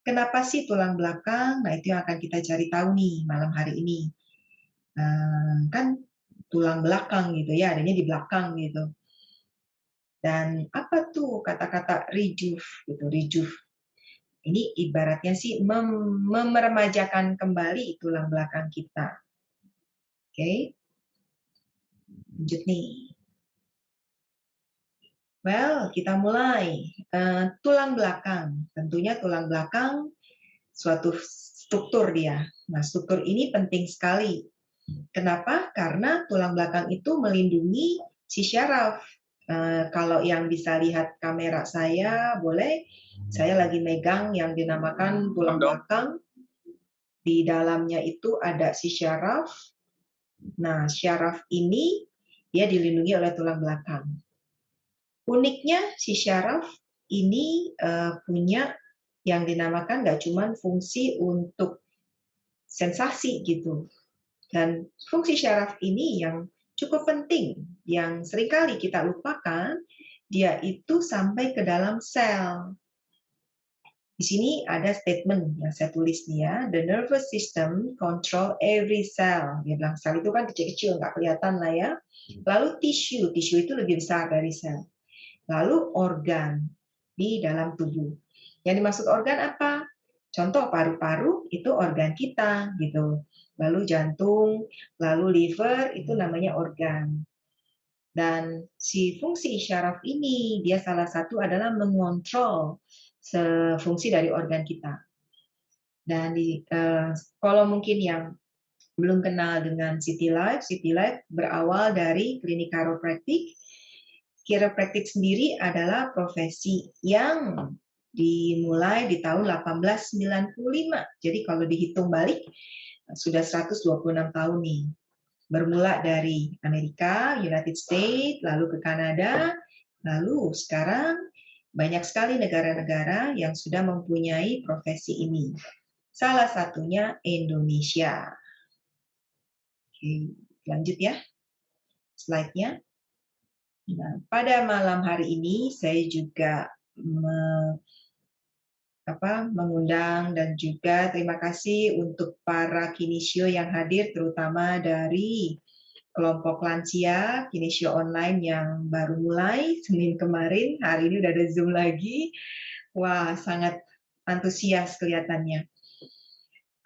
Kenapa sih tulang belakang? Nah, itu yang akan kita cari tahu nih malam hari ini. Kan tulang belakang gitu ya, adanya di belakang gitu. Dan apa tuh kata-kata rejuve gitu, rejuve. Ini ibaratnya sih memeremajakan kembali tulang belakang kita. Oke, lanjut nih. Well, kita mulai. Tulang belakang. Tentunya tulang belakang suatu struktur dia. Nah, struktur ini penting sekali. Kenapa? Karena tulang belakang itu melindungi si syaraf. Kalau yang bisa lihat kamera saya, boleh. Saya lagi megang yang dinamakan tulang belakang. Di dalamnya itu ada si syaraf. Nah, syaraf ini dia dilindungi oleh tulang belakang. Uniknya si syaraf ini punya yang dinamakan nggak cuma fungsi untuk sensasi gitu. Dan fungsi syaraf ini yang cukup penting, yang seringkali kita lupakan, dia itu sampai ke dalam sel. Di sini ada statement yang saya tulis nih ya, the nervous system control every cell. Dia bilang sel itu kan kecil-kecil, nggak kelihatan lah ya. Lalu tisu itu lebih besar dari sel. Lalu organ di dalam tubuh. Yang dimaksud organ apa? Contoh paru-paru itu organ kita gitu. Lalu jantung, lalu liver itu namanya organ. Dan si fungsi syaraf ini dia salah satu adalah mengontrol fungsi dari organ kita. Dan kalau mungkin yang belum kenal dengan City Life berawal dari klinik chiropractic. Chiropractic sendiri adalah profesi yang dimulai di tahun 1895. Jadi kalau dihitung balik sudah 126 tahun nih. Bermula dari Amerika, United States, lalu ke Kanada, lalu sekarang banyak sekali negara-negara yang sudah mempunyai profesi ini. Salah satunya Indonesia. Oke, lanjut ya slide-nya. Nah, pada malam hari ini saya juga mengundang dan juga terima kasih untuk para kinesio yang hadir, terutama dari kelompok lansia, kinesio online yang baru mulai Senin kemarin, hari ini udah ada Zoom lagi. Wah, sangat antusias kelihatannya.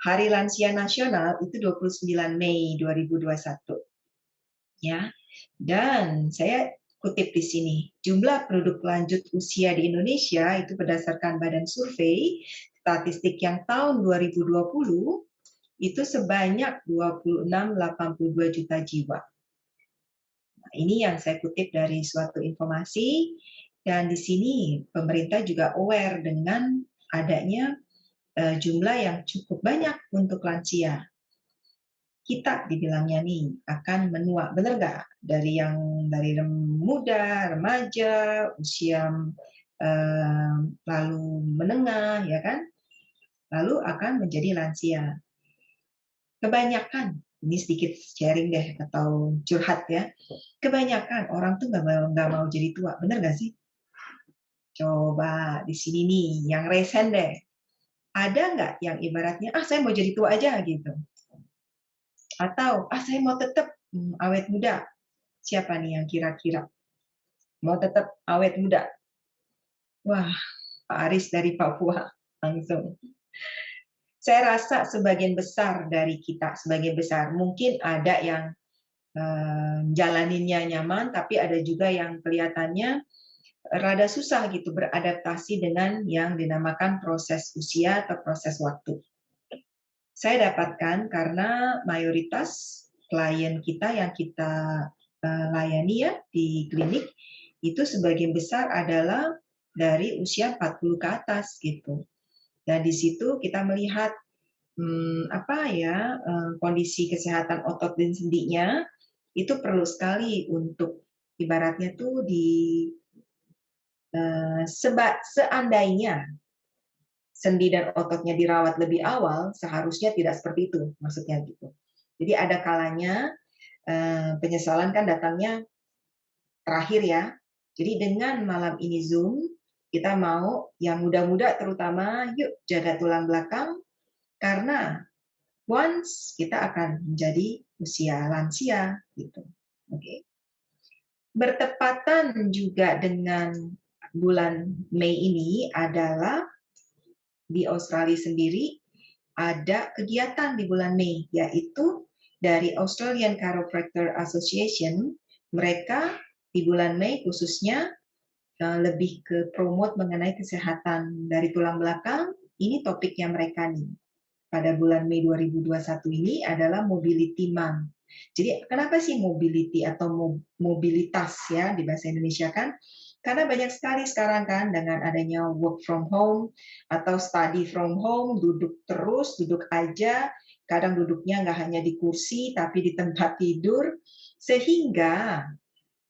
Hari Lansia Nasional itu 29 Mei 2021. Ya. Dan saya kutip di sini, jumlah penduduk lanjut usia di Indonesia itu berdasarkan Badan Survei Statistik yang tahun 2020 itu sebanyak 26,82 juta jiwa. Nah, ini yang saya kutip dari suatu informasi, dan di sini pemerintah juga aware dengan adanya jumlah yang cukup banyak untuk lansia. Kita dibilangnya nih akan menua, benar nggak? Dari muda, remaja, usia lalu menengah, ya kan? Lalu akan menjadi lansia. Kebanyakan, ini sedikit sharing deh atau curhat ya. Kebanyakan orang tuh nggak mau jadi tua, benar nggak sih? Coba di sini nih, yang resen deh. Ada nggak yang ibaratnya, saya mau jadi tua aja gitu? Atau, saya mau tetap awet muda. Siapa nih yang kira-kira mau tetap awet muda? Wah, Pak Aris dari Papua langsung. Saya rasa sebagian besar dari kita, sebagian besar, mungkin ada yang jalaninnya nyaman, tapi ada juga yang kelihatannya rada susah gitu beradaptasi dengan yang dinamakan proses usia atau proses waktu. Saya dapatkan karena mayoritas klien kita yang kita layani ya di klinik itu sebagian besar adalah dari usia 40 ke atas gitu. Dan di situ kita melihat kondisi kesehatan otot dan sendinya itu perlu sekali untuk ibaratnya tuh seandainya sendi dan ototnya dirawat lebih awal, seharusnya tidak seperti itu, maksudnya gitu. Jadi ada kalanya penyesalan kan datangnya terakhir ya. Jadi dengan malam ini Zoom, kita mau yang muda-muda terutama, yuk jaga tulang belakang, karena once kita akan menjadi usia lansia gitu. Oke. Bertepatan juga dengan bulan Mei ini adalah di Australia sendiri ada kegiatan di bulan Mei, yaitu dari Australian Chiropractor Association, mereka di bulan Mei khususnya lebih ke promote mengenai kesehatan dari tulang belakang. Ini topiknya mereka nih. Pada bulan Mei 2021 ini adalah Mobility Month. Jadi kenapa sih mobility atau mobilitas ya di bahasa Indonesia kan? Karena banyak sekali sekarang kan dengan adanya work from home atau study from home, duduk terus, duduk aja, kadang duduknya nggak hanya di kursi tapi di tempat tidur, sehingga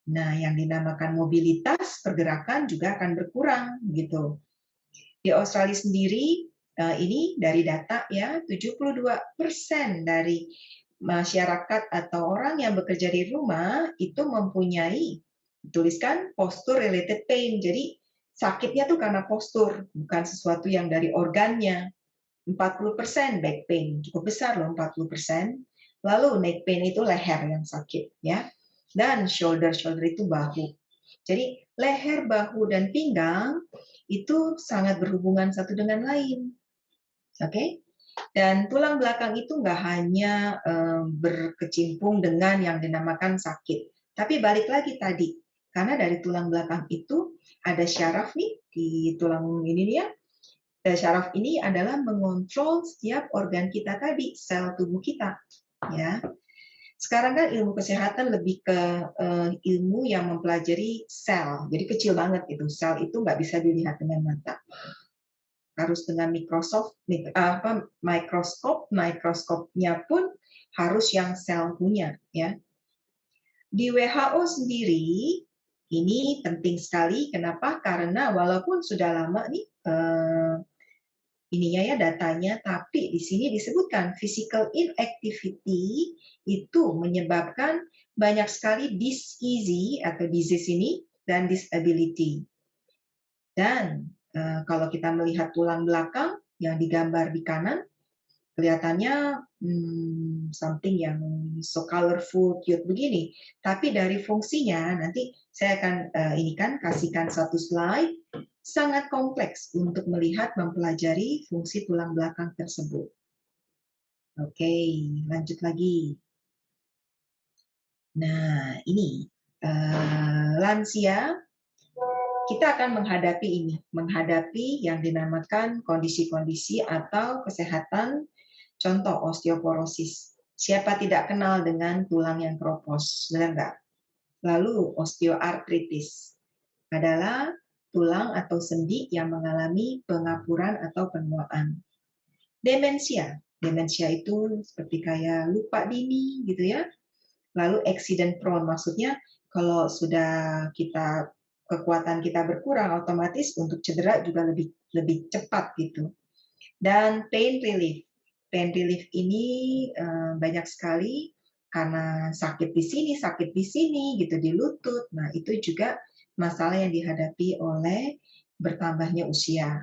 nah yang dinamakan mobilitas pergerakan juga akan berkurang gitu. Di Australia sendiri ini dari data ya 72% dari masyarakat atau orang yang bekerja di rumah itu mempunyai tuliskan posture related pain. Jadi sakitnya tuh karena postur, bukan sesuatu yang dari organnya. 40% back pain, cukup besar loh 40%. Lalu neck pain itu leher yang sakit ya. Dan shoulder itu bahu. Jadi leher, bahu, dan pinggang itu sangat berhubungan satu dengan lain. Oke? Dan tulang belakang itu nggak hanya berkecimpung dengan yang dinamakan sakit. Tapi balik lagi tadi, karena dari tulang belakang itu ada syaraf nih di tulang ini ya. Syaraf ini adalah mengontrol setiap organ kita tadi, sel tubuh kita. Ya. Sekarang kan ilmu kesehatan lebih ke ilmu yang mempelajari sel. Jadi kecil banget itu. Sel itu nggak bisa dilihat dengan mata. Harus dengan mikroskopnya pun harus yang sel punya. Ya. Di WHO sendiri, ini penting sekali. Kenapa? Karena walaupun sudah lama nih ininya ya datanya, tapi di sini disebutkan physical inactivity itu menyebabkan banyak sekali disease atau disease ini dan disability. Dan kalau kita melihat tulang belakang yang digambar di kanan, kelihatannya something yang so colorful, cute begini. Tapi dari fungsinya nanti saya akan kasihkan satu slide sangat kompleks untuk melihat mempelajari fungsi tulang belakang tersebut. Oke, lanjut lagi. Nah, ini lansia kita akan menghadapi yang dinamakan kondisi-kondisi atau kesehatan, contoh osteoporosis. Siapa tidak kenal dengan tulang yang keropos, benar nggak? Lalu osteoartritis adalah tulang atau sendi yang mengalami pengapuran atau penuaan. Demensia itu seperti kayak lupa dini gitu ya. Lalu accident prone, maksudnya kalau sudah kekuatan kita berkurang, otomatis untuk cedera juga lebih cepat gitu. Dan pain relief ini banyak sekali karena sakit di sini gitu di lutut. Nah, itu juga masalah yang dihadapi oleh bertambahnya usia.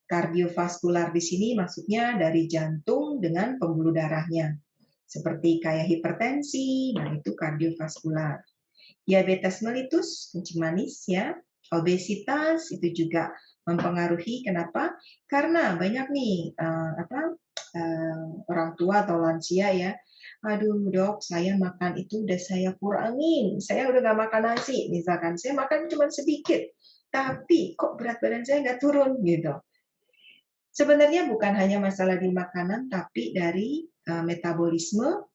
Kardiovaskular di sini maksudnya dari jantung dengan pembuluh darahnya. Seperti kayak hipertensi, nah itu kardiovaskular. Diabetes mellitus, kencing manis ya. Obesitas itu juga mempengaruhi. Kenapa? Karena banyak nih orang tua atau lansia ya. Aduh dok, saya makan itu udah saya kurangin. Saya udah nggak makan nasi, misalkan. Saya makan cuma sedikit. Tapi kok berat badan saya nggak turun gitu. Sebenarnya bukan hanya masalah di makanan, tapi dari metabolisme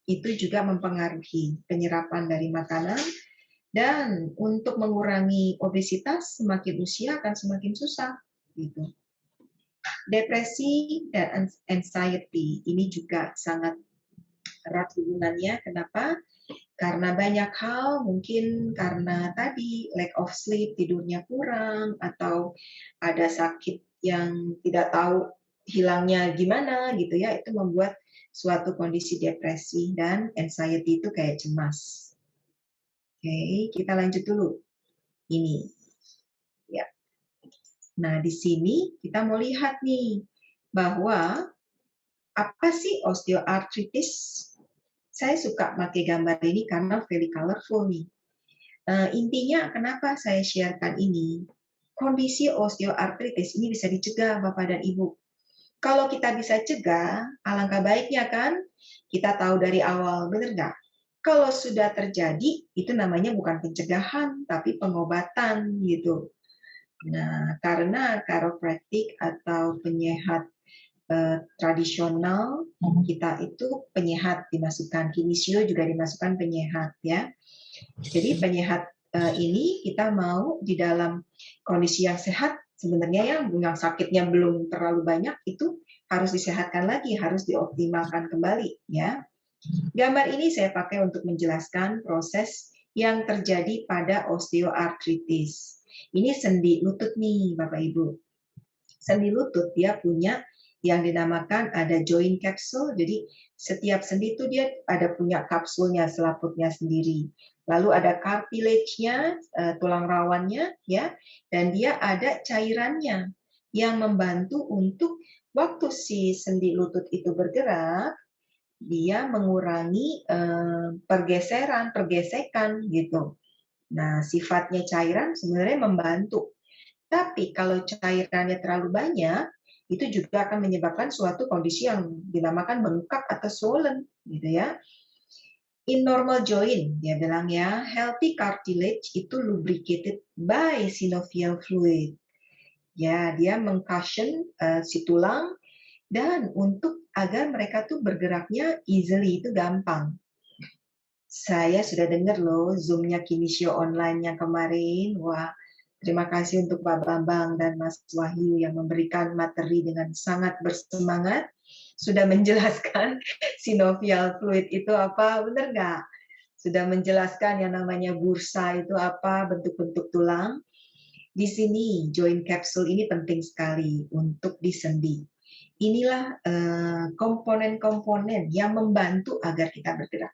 itu juga mempengaruhi penyerapan dari makanan. Dan untuk mengurangi obesitas, semakin usia akan semakin susah. Gitu. Depresi dan anxiety ini juga sangat erat hubungannya. Kenapa? Karena banyak hal, mungkin karena tadi lack of sleep, tidurnya kurang, atau ada sakit yang tidak tahu hilangnya gimana gitu ya, itu membuat suatu kondisi depresi dan anxiety itu kayak cemas. Oke, kita lanjut dulu. Ini. Ya. Nah, di sini kita mau lihat nih bahwa apa sih osteoartritis? Saya suka pakai gambar ini karena very colorful nih. Intinya kenapa saya sharekan ini? Kondisi osteoartritis ini bisa dicegah Bapak dan Ibu. Kalau kita bisa cegah, alangkah baiknya kan? Kita tahu dari awal, benar nggak? Kalau sudah terjadi, itu namanya bukan pencegahan, tapi pengobatan gitu. Nah, karena chiropractic atau penyehat tradisional, kita itu penyehat dimasukkan, kinesio juga dimasukkan penyehat ya. Jadi penyehat ini kita mau di dalam kondisi yang sehat, sebenarnya yang sakitnya belum terlalu banyak itu harus disehatkan lagi, harus dioptimalkan kembali ya. Gambar ini saya pakai untuk menjelaskan proses yang terjadi pada osteoartritis. Ini sendi lutut nih Bapak Ibu. Sendi lutut dia punya yang dinamakan ada joint capsule. Jadi setiap sendi itu dia ada punya kapsulnya, selaputnya sendiri. Lalu ada cartilage-nya, tulang rawannya ya, dan dia ada cairannya yang membantu untuk waktu si sendi lutut itu bergerak, dia mengurangi pergesekan gitu. Nah, sifatnya cairan sebenarnya membantu. Tapi kalau cairannya terlalu banyak, itu juga akan menyebabkan suatu kondisi yang dinamakan bengkak atau swollen, gitu ya. In normal joint, dia bilang ya, healthy cartilage itu lubricated by synovial fluid. Ya, dia mengcushion si tulang dan untuk agar mereka tuh bergeraknya easily, itu gampang. Saya sudah dengar loh Zoom-nya Kinesio Online yang kemarin. Wah, terima kasih untuk Pak Bambang dan Mas Wahyu yang memberikan materi dengan sangat bersemangat. Sudah menjelaskan synovial fluid itu apa, benar nggak? Sudah menjelaskan yang namanya bursa itu apa, bentuk-bentuk tulang. Di sini joint capsule ini penting sekali untuk di sendi. Inilah komponen-komponen yang membantu agar kita bergerak.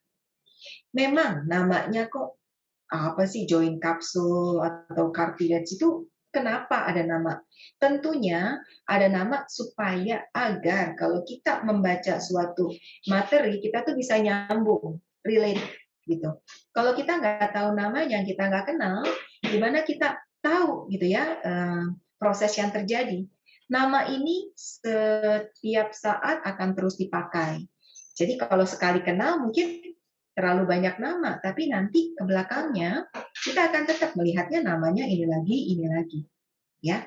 Memang namanya kok apa sih joint capsule atau cartilage itu kenapa ada nama? Tentunya ada nama supaya agar kalau kita membaca suatu materi kita tuh bisa nyambung, relate gitu. Kalau kita nggak tahu namanya, kita nggak kenal, gimana kita tahu gitu ya proses yang terjadi. Nama ini setiap saat akan terus dipakai. Jadi kalau sekali kenal mungkin terlalu banyak nama, tapi nanti ke belakangnya kita akan tetap melihatnya namanya ini lagi, ya.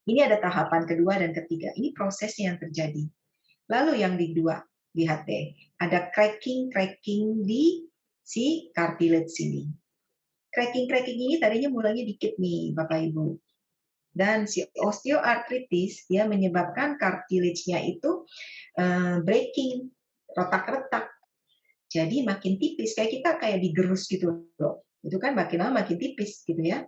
Ini ada tahapan kedua dan ketiga. Ini proses yang terjadi. Lalu yang kedua, lihat deh, ada cracking di si cartilage sini. Cracking ini tadinya mulanya dikit nih, Bapak Ibu. Dan si osteoartritis dia menyebabkan cartilage-nya itu breaking, retak-retak. Jadi makin tipis, kayak kita kayak digerus gitu loh. Itu kan makin lama makin tipis gitu ya.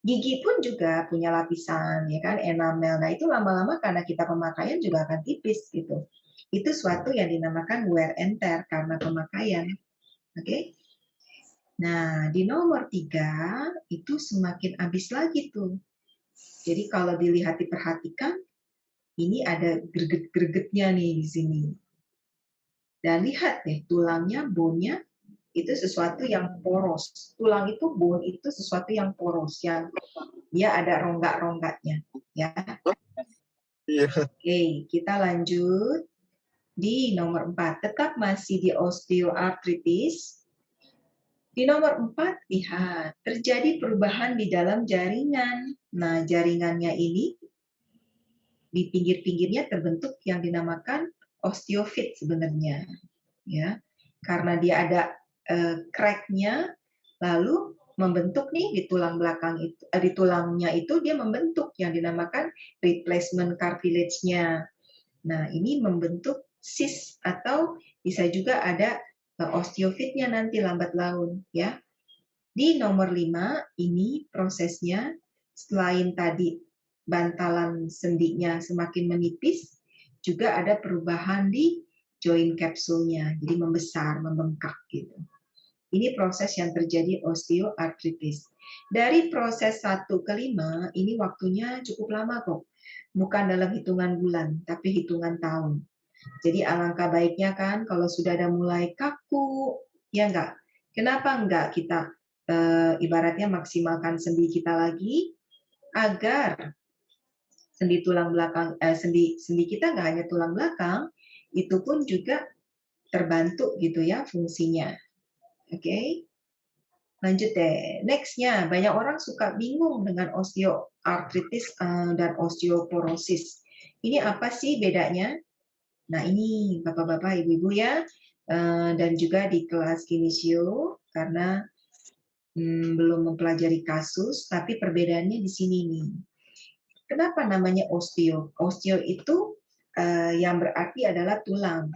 Gigi pun juga punya lapisan ya kan, enamel. Nah, itu lama-lama karena kita pemakaian juga akan tipis gitu. Itu suatu yang dinamakan wear and tear karena pemakaian. Oke. Nah, di nomor 3 itu semakin habis lagi tuh. Jadi kalau dilihat diperhatikan, ini ada greget-gregetnya nih di sini. Dan lihat deh tulangnya, bone-nya itu sesuatu yang poros. Tulang itu, bone itu sesuatu yang poros, yang dia ada rongga-rongganya. Ya. Oke, kita lanjut di nomor 4. Tetap masih di osteoartritis. Di nomor 4, lihat, terjadi perubahan di dalam jaringan. Nah, jaringannya ini di pinggir-pinggirnya terbentuk yang dinamakan osteofit sebenarnya. Ya, karena dia ada crack-nya, lalu membentuk nih di tulang belakang itu, di tulangnya itu dia membentuk yang dinamakan replacement cartilage-nya. Nah, ini membentuk cyst atau bisa juga ada osteofitnya nanti lambat laun ya. Di nomor 5 ini prosesnya selain tadi bantalan sendinya semakin menipis, juga ada perubahan di joint capsule-nya, jadi membesar, membengkak gitu. Ini proses yang terjadi osteoartritis. Dari proses 1 ke 5, ini waktunya cukup lama kok. Bukan dalam hitungan bulan, tapi hitungan tahun. Jadi alangkah baiknya kan kalau sudah ada mulai kaku, ya enggak? Kenapa enggak kita ibaratnya maksimalkan sendi kita lagi agar sendi tulang belakang sendi kita nggak hanya tulang belakang, itu pun juga terbantu gitu ya fungsinya. Oke. Lanjut deh. Next-nya, banyak orang suka bingung dengan osteoartritis dan osteoporosis. Ini apa sih bedanya? Nah, ini Bapak-bapak, Ibu-ibu ya, dan juga di kelas kinesio karena belum mempelajari kasus, tapi perbedaannya di sini nih. Kenapa namanya osteo? Osteo itu yang berarti adalah tulang.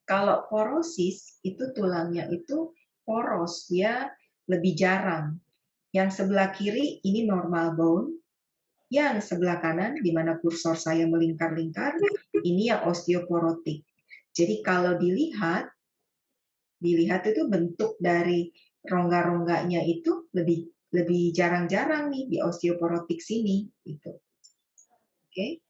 Kalau porosis itu tulangnya itu poros, dia lebih jarang. Yang sebelah kiri ini normal bone, yang sebelah kanan di mana kursor saya melingkar-lingkar, ini yang osteoporotik. Jadi kalau dilihat itu bentuk dari rongga-rongganya itu lebih jarang-jarang nih di osteoporotik sini gitu. Oke.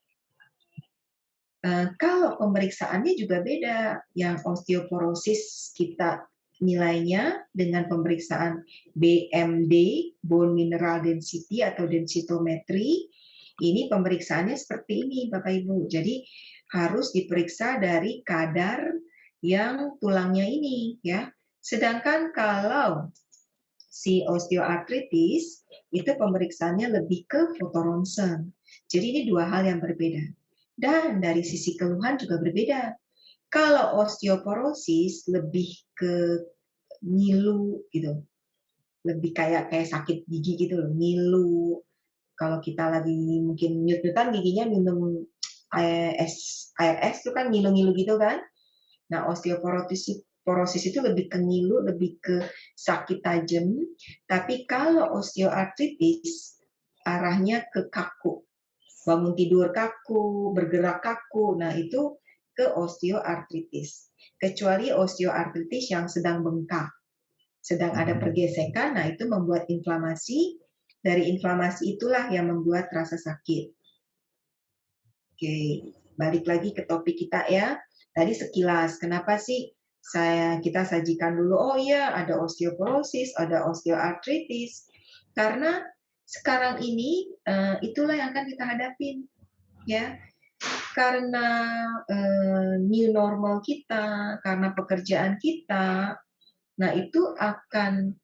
Kalau pemeriksaannya juga beda. Yang osteoporosis kita nilainya dengan pemeriksaan BMD, bone mineral density atau densitometry. Ini pemeriksaannya seperti ini, Bapak Ibu. Jadi harus diperiksa dari kadar yang tulangnya ini, ya. Sedangkan kalau si osteoartritis itu pemeriksaannya lebih ke fotoronsen. Jadi ini dua hal yang berbeda. Dan dari sisi keluhan juga berbeda. Kalau osteoporosis lebih ke ngilu gitu. Lebih kayak sakit gigi gitu loh, ngilu. Kalau kita lagi mungkin nyut-nyutan giginya minum air es itu kan ngilu-ngilu gitu kan. Nah, osteoporosis itu lebih ke ngilu, lebih ke sakit tajam. Tapi kalau osteoartritis arahnya ke kaku. Bangun tidur kaku, bergerak kaku. Nah, itu ke osteoartritis. Kecuali osteoartritis yang sedang bengkak, sedang ada pergesekan, nah itu membuat inflamasi. Dari inflamasi itulah yang membuat rasa sakit. Oke, balik lagi ke topik kita ya. Tadi sekilas, kenapa sih kita sajikan dulu, oh iya ada osteoporosis, ada osteoartritis. Karena sekarang ini itulah yang akan kita hadapin. Ya, karena new normal kita, karena pekerjaan kita, nah itu akan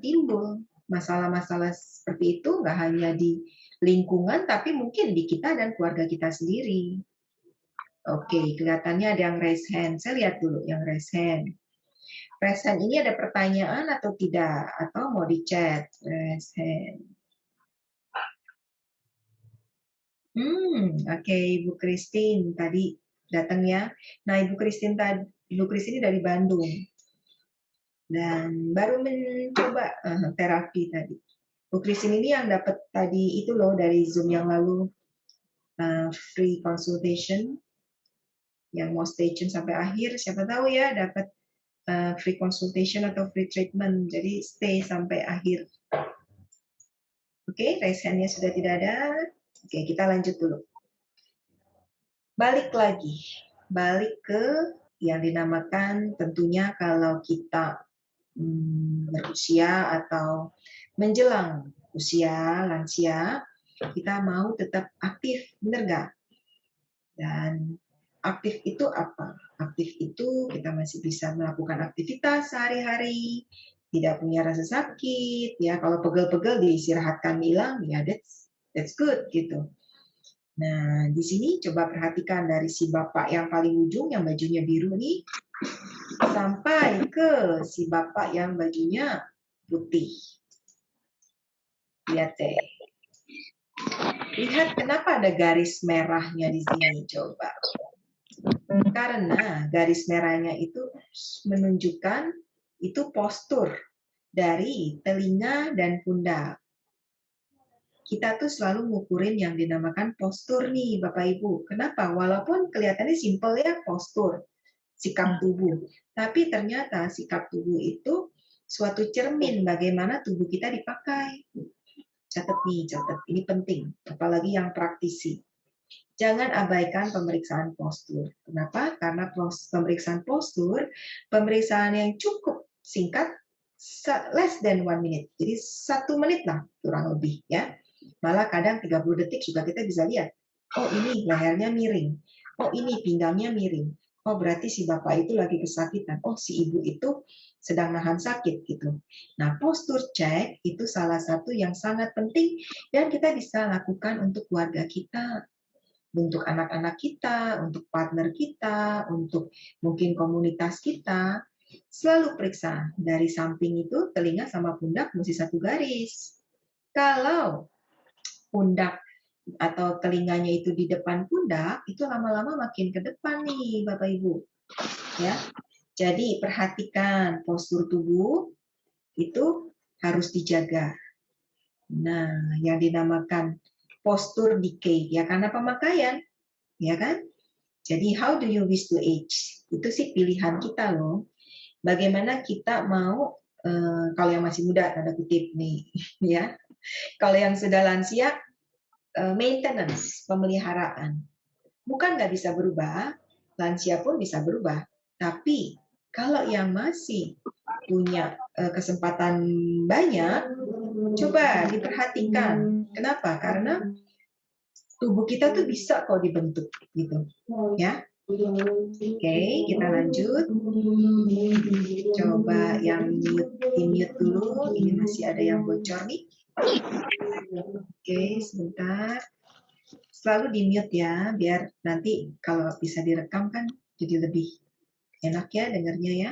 timbul masalah-masalah seperti itu, nggak hanya di lingkungan, tapi mungkin di kita dan keluarga kita sendiri. Oke, kelihatannya ada yang raise hand. Saya lihat dulu yang raise hand. Raise hand ini ada pertanyaan atau tidak? Atau mau di chat? Raise hand. Oke, Ibu Christine tadi datang ya. Nah, Ibu Christine dari Bandung dan baru mencoba terapi tadi. Bu Christine ini yang dapat tadi itu loh dari Zoom yang lalu free consultation, yang mau stay tune sampai akhir. Siapa tahu ya dapat free consultation atau free treatment. Jadi stay sampai akhir. Oke, raise hand-nya sudah tidak ada. Oke, kita lanjut dulu. Balik ke yang dinamakan tentunya kalau kita berusia atau menjelang usia lansia, kita mau tetap aktif, benar nggak? Dan aktif itu apa? Aktif itu kita masih bisa melakukan aktivitas sehari-hari, tidak punya rasa sakit, ya kalau pegel-pegel diistirahatkan hilang, ya that's good gitu. Nah, di sini coba perhatikan dari si bapak yang paling ujung yang bajunya biru nih sampai ke si bapak yang bajunya putih. Lihat deh. Lihat kenapa ada garis merahnya di sini coba. Karena garis merahnya itu menunjukkan itu postur dari telinga dan pundak. Kita tuh selalu ngukurin yang dinamakan postur nih Bapak Ibu. Kenapa? Walaupun kelihatannya simpel ya postur. sikap tubuh. Tapi ternyata sikap tubuh itu suatu cermin bagaimana tubuh kita dipakai. Catat nih, catat. Ini penting, apalagi yang praktisi. Jangan abaikan pemeriksaan postur. Kenapa? Karena pemeriksaan postur, pemeriksaan yang cukup singkat, less than 1 minute. Jadi 1 menit lah kurang lebih ya. Malah kadang 30 detik juga kita bisa lihat. Oh ini lehernya miring. Oh ini pinggangnya miring. Oh berarti si bapak itu lagi kesakitan. Oh si ibu itu sedang nahan sakit gitu. Nah postur cek itu salah satu yang sangat penting dan kita bisa lakukan untuk keluarga kita, untuk anak-anak kita, untuk partner kita, untuk mungkin komunitas kita. Selalu periksa dari samping itu telinga sama pundak mesti satu garis. Kalau pundak atau telinganya itu di depan pundak, itu lama-lama makin ke depan nih Bapak Ibu. Ya. Jadi perhatikan postur tubuh itu harus dijaga. Nah, yang dinamakan postur decay ya karena pemakaian, ya kan? Jadi how do you wish to age? Itu sih pilihan kita loh. Bagaimana kita mau kalau yang masih muda tanda kutip nih, ya. Kalau yang sudah lansia maintenance, pemeliharaan. Bukan nggak bisa berubah, lansia pun bisa berubah. Tapi kalau yang masih punya kesempatan banyak, coba diperhatikan. Kenapa? Karena tubuh kita tuh bisa kok dibentuk gitu, ya. Oke, kita lanjut. Coba yang di-mute dulu. Ini masih ada yang bocor nih. Oke, sebentar. Selalu di-mute ya, biar nanti kalau bisa direkam kan jadi lebih enak ya dengarnya ya.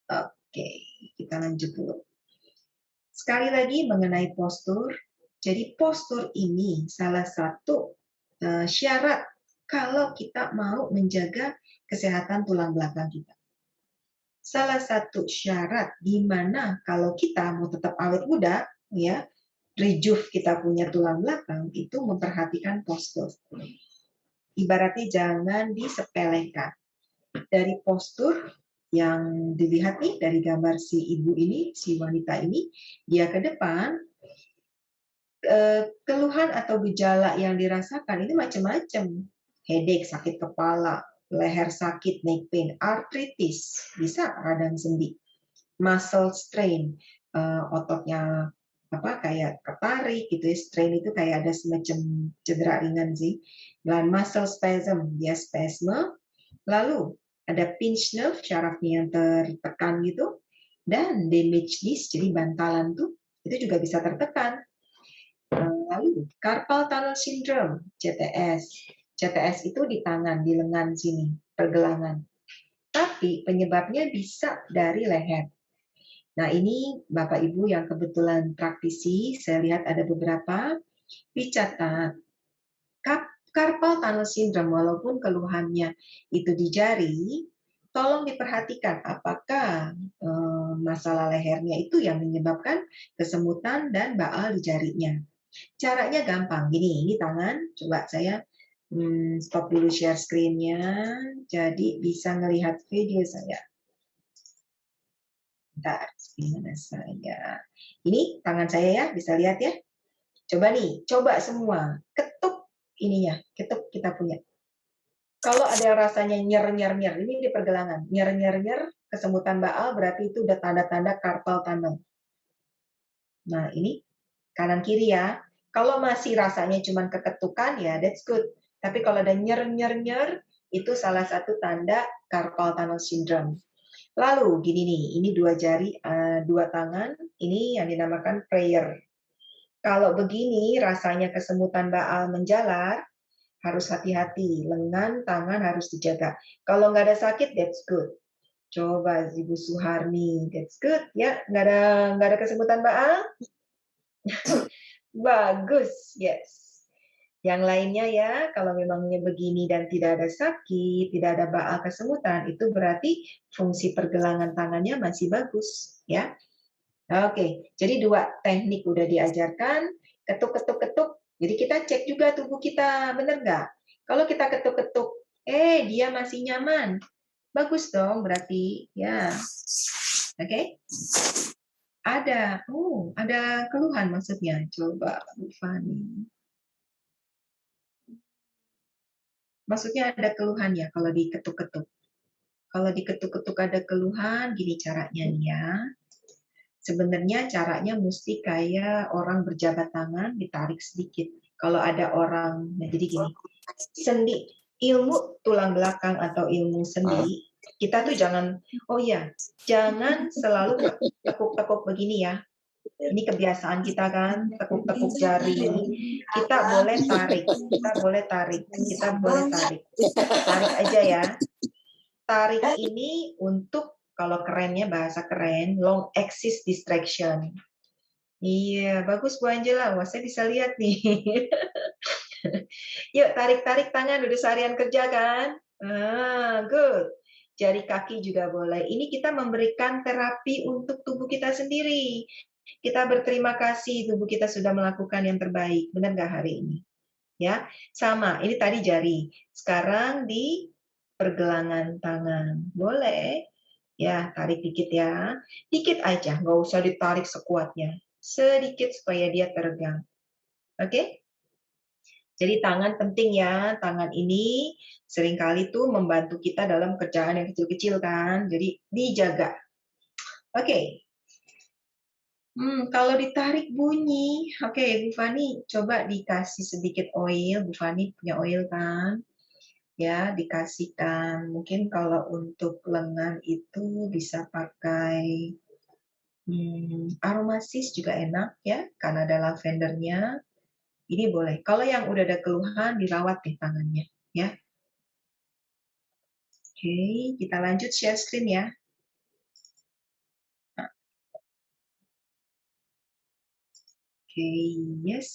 Oke, kita lanjut dulu. Sekali lagi mengenai postur. Jadi postur ini salah satu syarat kalau kita mau menjaga kesehatan tulang belakang kita. Salah satu syarat di mana kalau kita mau tetap awet muda, ya, rejuve kita punya tulang belakang itu memperhatikan postur. Ibaratnya jangan disepelekan. Dari postur yang dilihat nih dari gambar si ibu ini, si wanita ini, dia ke depan, keluhan atau gejala yang dirasakan ini macam-macam. Headache, sakit kepala, leher sakit, neck pain, arthritis, bisa radang sendi, muscle strain, ototnya kayak ketarik gitu ya, strain itu kayak ada semacam cedera ringan sih. Dan muscle spasm, dia spasme. Lalu ada pinch nerve, syarafnya yang tertekan gitu, dan damage disc, jadi bantalan tuh itu juga bisa tertekan. Lalu carpal tunnel syndrome, CTS. CTS itu di tangan, di lengan sini, pergelangan. Tapi penyebabnya bisa dari leher. Nah ini Bapak Ibu yang kebetulan praktisi, saya lihat ada beberapa, dicatat. Carpal tunnel syndrome, walaupun keluhannya itu di jari, tolong diperhatikan apakah masalah lehernya itu yang menyebabkan kesemutan dan baal di jarinya. Caranya gampang, gini, ini tangan, coba saya stop dulu share screen-nya, jadi bisa ngelihat video saya. Bentar, gimana saya? Ini tangan saya ya, bisa lihat ya. Coba nih, coba semua, ketuk ininya, ketuk kita punya. Kalau ada rasanya nyer-nyer-nyer, ini di pergelangan, nyer-nyer-nyer, kesemutan baal berarti itu udah tanda-tanda carpal tunnel. Nah, ini kanan kiri ya. Kalau masih rasanya cuma keketukan ya that's good. Tapi kalau ada nyer-nyer-nyer, itu salah satu tanda carpal tunnel syndrome. Lalu gini nih, ini dua jari, dua tangan, ini yang dinamakan prayer. Kalau begini rasanya kesemutan baal menjalar, harus hati-hati, lengan, tangan harus dijaga. Kalau nggak ada sakit, that's good. Coba Ibu Suharni, that's good ya, nggak ada kesemutan baal. Bagus, yes. Yang lainnya ya, kalau memangnya begini dan tidak ada sakit, tidak ada baal kesemutan, itu berarti fungsi pergelangan tangannya masih bagus, ya. Oke, jadi dua teknik udah diajarkan, ketuk-ketuk-ketuk. Jadi kita cek juga tubuh kita, bener nggak? Kalau kita ketuk-ketuk, dia masih nyaman. Bagus dong berarti, ya. Oke? Ada keluhan maksudnya. Coba Bu Fani. Maksudnya ada keluhan ya kalau diketuk-ketuk. Kalau diketuk-ketuk ada keluhan, gini caranya nih ya. Sebenarnya caranya mesti kayak orang berjabat tangan, ditarik sedikit. Kalau ada orang, nah jadi gini, sendi, ilmu tulang belakang atau ilmu sendi, kita tuh jangan selalu tekuk-tekuk begini ya. Ini kebiasaan kita kan, tekuk-tekuk jari. Kita boleh tarik, tarik aja ya. Tarik ini untuk, kalau kerennya bahasa keren, long axis distraction. Iya, bagus Bu Angela. Wah, saya bisa lihat nih. Yuk, tarik-tarik tangan, udah seharian kerja kan? Good. Jari kaki juga boleh. Ini kita memberikan terapi untuk tubuh kita sendiri. Kita berterima kasih tubuh kita sudah melakukan yang terbaik. Benar nggak hari ini? Ya, sama. Ini tadi jari. Sekarang di pergelangan tangan. Boleh. Ya, tarik dikit ya. Dikit aja, nggak usah ditarik sekuatnya. Sedikit supaya dia teregang. Oke? Jadi tangan penting ya. Tangan ini seringkali tuh membantu kita dalam kerjaan yang kecil-kecil kan. Jadi dijaga. Oke. Kalau ditarik bunyi. Oke, Bu Fani coba dikasih sedikit oil. Bu Fani punya oil kan? Ya, dikasihkan. Mungkin kalau untuk lengan itu bisa pakai aromasis juga enak ya, karena ada lavendernya. Ini boleh. Kalau yang udah ada keluhan, dirawat deh tangannya. Ya. Oke, kita lanjut share screen ya. Oke, yes.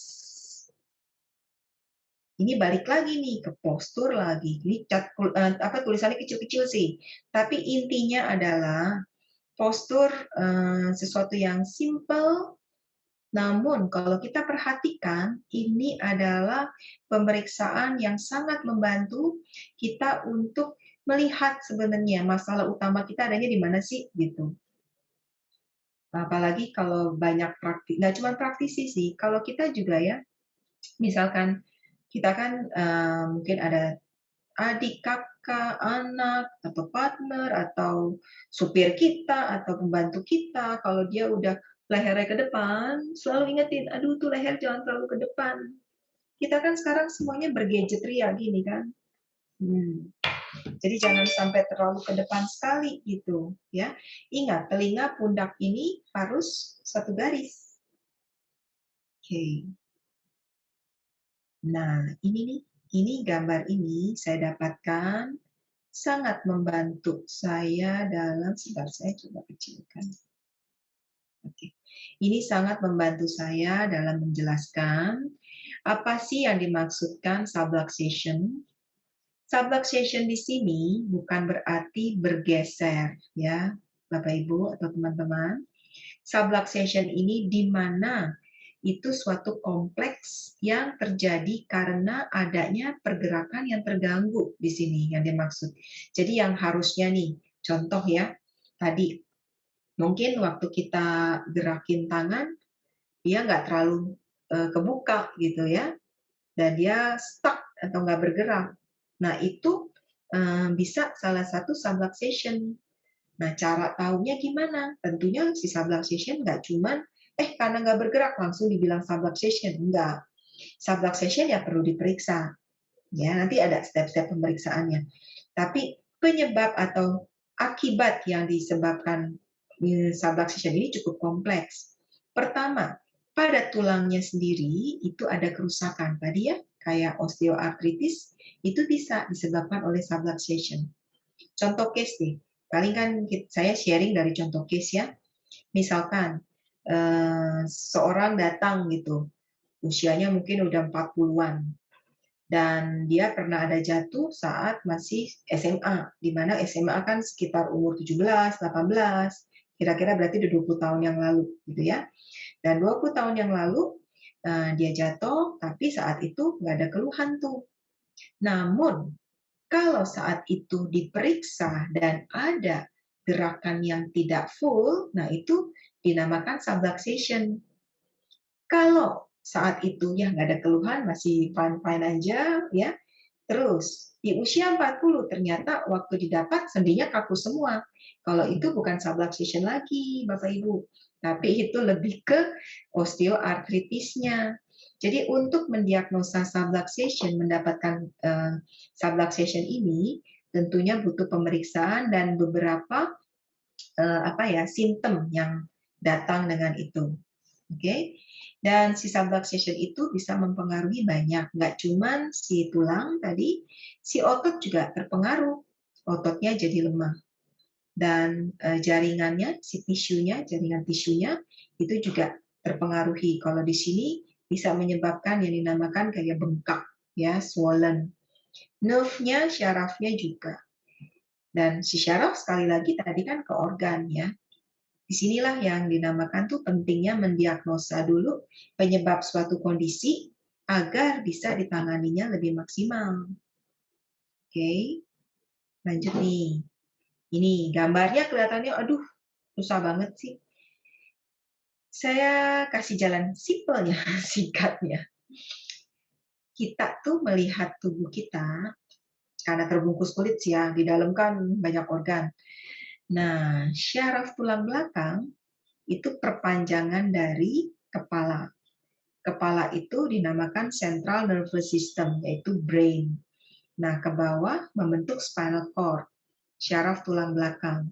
Ini balik lagi nih ke postur lagi. Ini tulisannya kecil-kecil sih. Tapi intinya adalah postur sesuatu yang simple. Namun kalau kita perhatikan, ini adalah pemeriksaan yang sangat membantu kita untuk melihat sebenarnya masalah utama kita adanya di mana sih gitu. Apalagi kalau banyak praktik, nggak cuma praktisi sih, kalau kita juga ya, misalkan kita kan mungkin ada adik, kakak, anak, atau partner, atau supir kita, atau pembantu kita, kalau dia udah lehernya ke depan, selalu ingetin, aduh tuh leher jangan terlalu ke depan. Kita kan sekarang semuanya bergadget ria gini kan. Jadi jangan sampai terlalu ke depan sekali gitu ya. Ingat, telinga pundak ini harus satu garis. Oke. Nah, ini gambar ini saya dapatkan sangat membantu saya dalam, sebentar saya coba kecilkan. Oke. Ini sangat membantu saya dalam menjelaskan apa sih yang dimaksudkan subluxation. Subluxation di sini bukan berarti bergeser ya, Bapak Ibu atau teman-teman. Subluxation ini di mana itu suatu kompleks yang terjadi karena adanya pergerakan yang terganggu di sini yang dimaksud. Jadi yang harusnya nih, contoh ya, tadi mungkin waktu kita gerakin tangan, dia nggak terlalu kebuka gitu ya, dan dia stuck atau nggak bergerak. Nah itu bisa salah satu subluxation. Nah, cara tahunya gimana? Tentunya si subluxation nggak cuman, karena nggak bergerak langsung dibilang subluxation. Enggak. Subluxation ya perlu diperiksa. Ya, nanti ada step-step pemeriksaannya. Tapi penyebab atau akibat yang disebabkan subluxation ini cukup kompleks. Pertama, pada tulangnya sendiri itu ada kerusakan. Tadi ya, kayak osteoartritis, itu bisa disebabkan oleh subluxation. Contoh case nih, paling kan saya sharing dari contoh case ya. Misalkan seorang datang gitu, usianya mungkin udah 40-an, dan dia pernah ada jatuh saat masih SMA, di mana SMA kan sekitar umur 17, 18, kira-kira berarti udah 20 tahun yang lalu gitu ya. Dan 20 tahun yang lalu dia jatuh, tapi saat itu nggak ada keluhan tuh. Namun Kalau saat itu diperiksa dan ada gerakan yang tidak full, nah itu dinamakan subluxation. Kalau saat itu ya nggak ada keluhan, masih fine-fine aja, ya. Terus di usia 40 ternyata waktu didapat sendinya kaku semua. Kalau itu bukan subluxation lagi, Bapak Ibu, tapi itu lebih ke osteoartritisnya. Jadi untuk mendiagnosa subluxation, mendapatkan subluxation ini tentunya butuh pemeriksaan dan beberapa simptom yang datang dengan itu. Oke, dan si subluxation itu bisa mempengaruhi banyak, nggak cuman si tulang tadi, si otot juga terpengaruh. Ototnya jadi lemah dan jaringannya, si tisunya, jaringan tisunya itu juga terpengaruhi. Kalau di sini bisa menyebabkan yang dinamakan kayak bengkak, ya, swollen. Nerve-nya, syarafnya juga. Dan si syaraf sekali lagi tadi kan ke organ, ya. Disinilah yang dinamakan tuh pentingnya mendiagnosa dulu penyebab suatu kondisi agar bisa ditanganinya lebih maksimal. Oke, lanjut nih. Ini gambarnya kelihatannya, aduh, susah banget sih. Saya kasih jalan simpelnya, singkatnya. Kita tuh melihat tubuh kita, karena terbungkus kulit sih ya, di dalam kan banyak organ. Nah, syaraf tulang belakang itu perpanjangan dari kepala. Kepala itu dinamakan central nervous system, yaitu brain. Nah, ke bawah membentuk spinal cord, syaraf tulang belakang.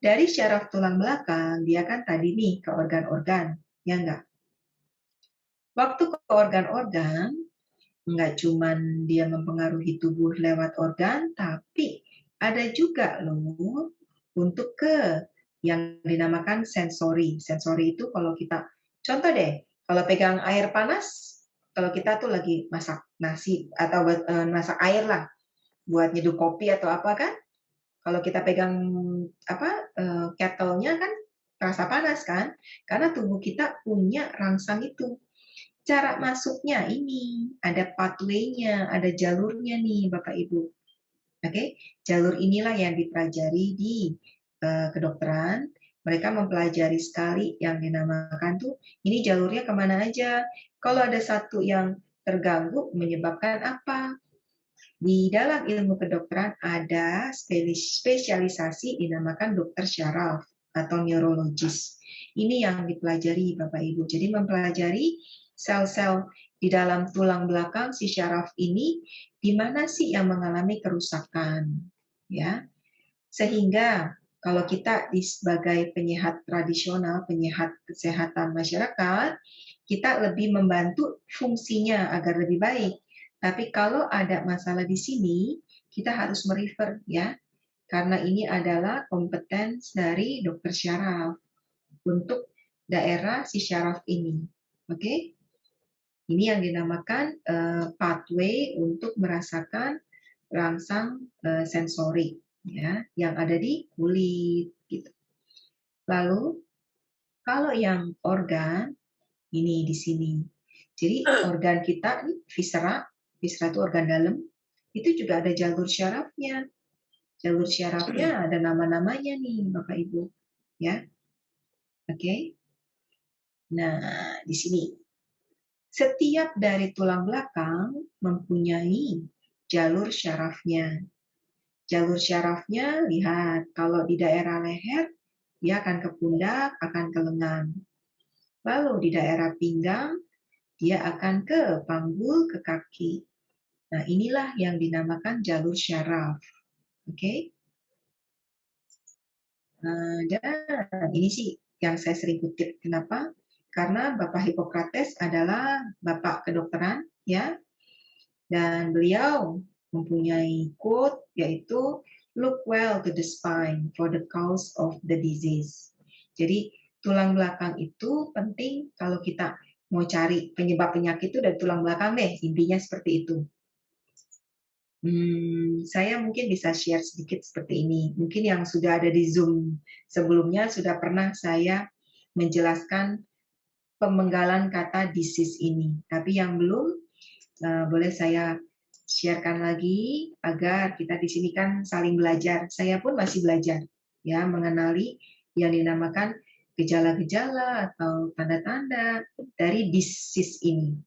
Dari syaraf tulang belakang, dia kan tadi nih ke organ-organ, ya enggak? Waktu ke organ-organ, enggak cuman dia mempengaruhi tubuh lewat organ, tapi ada juga loh untuk ke yang dinamakan sensori. Sensori itu kalau kita, contoh deh, kalau pegang air panas, kalau kita tuh lagi masak nasi atau masak air lah, buat nyeduh kopi atau apa kan, kalau kita pegang kettle-nya kan terasa panas kan, karena tubuh kita punya rangsang itu. Cara masuknya ini, ada pathway-nya, ada jalurnya nih Bapak Ibu. Oke, jalur inilah yang dipelajari di kedokteran. Mereka mempelajari sekali yang dinamakan tuh, ini jalurnya kemana aja. Kalau ada satu yang terganggu, menyebabkan apa? Di dalam ilmu kedokteran ada spesialisasi dinamakan dokter syaraf atau neurologis. Ini yang dipelajari Bapak Ibu. Jadi mempelajari sel-sel di dalam tulang belakang si syaraf ini di mana sih yang mengalami kerusakan, ya. Sehingga kalau kita sebagai penyehat tradisional, penyehat kesehatan masyarakat, kita lebih membantu fungsinya agar lebih baik. Tapi kalau ada masalah di sini, kita harus merefer ya, karena ini adalah kompetens dari dokter syaraf untuk daerah si syaraf ini. Oke? Ini yang dinamakan pathway untuk merasakan rangsang sensori ya, yang ada di kulit gitu. Lalu kalau yang organ ini di sini. Jadi organ kita nih viscera itu organ dalam, itu juga ada jalur syarafnya. Jalur syarafnya ada nama-namanya nih Bapak Ibu, ya. Oke. Nah, di sini setiap dari tulang belakang mempunyai jalur syarafnya. Jalur syarafnya, lihat, kalau di daerah leher, dia akan ke pundak, akan ke lengan. Lalu di daerah pinggang, dia akan ke panggul, ke kaki. Nah, inilah yang dinamakan jalur syaraf. Oke? Dan ini sih yang saya sering kutip. Kenapa? Karena Bapak Hippocrates adalah Bapak kedokteran, ya, dan beliau mempunyai quote yaitu look well to the spine for the cause of the disease. Jadi tulang belakang itu penting kalau kita mau cari penyebab penyakit itu dari tulang belakang deh, intinya seperti itu. Saya mungkin bisa share sedikit seperti ini. Mungkin yang sudah ada di Zoom sebelumnya sudah pernah saya menjelaskan pemenggalan kata disease ini. Tapi yang belum, boleh saya sharekan lagi agar kita di sini kan saling belajar. Saya pun masih belajar ya mengenali yang dinamakan gejala-gejala atau tanda-tanda dari disease ini.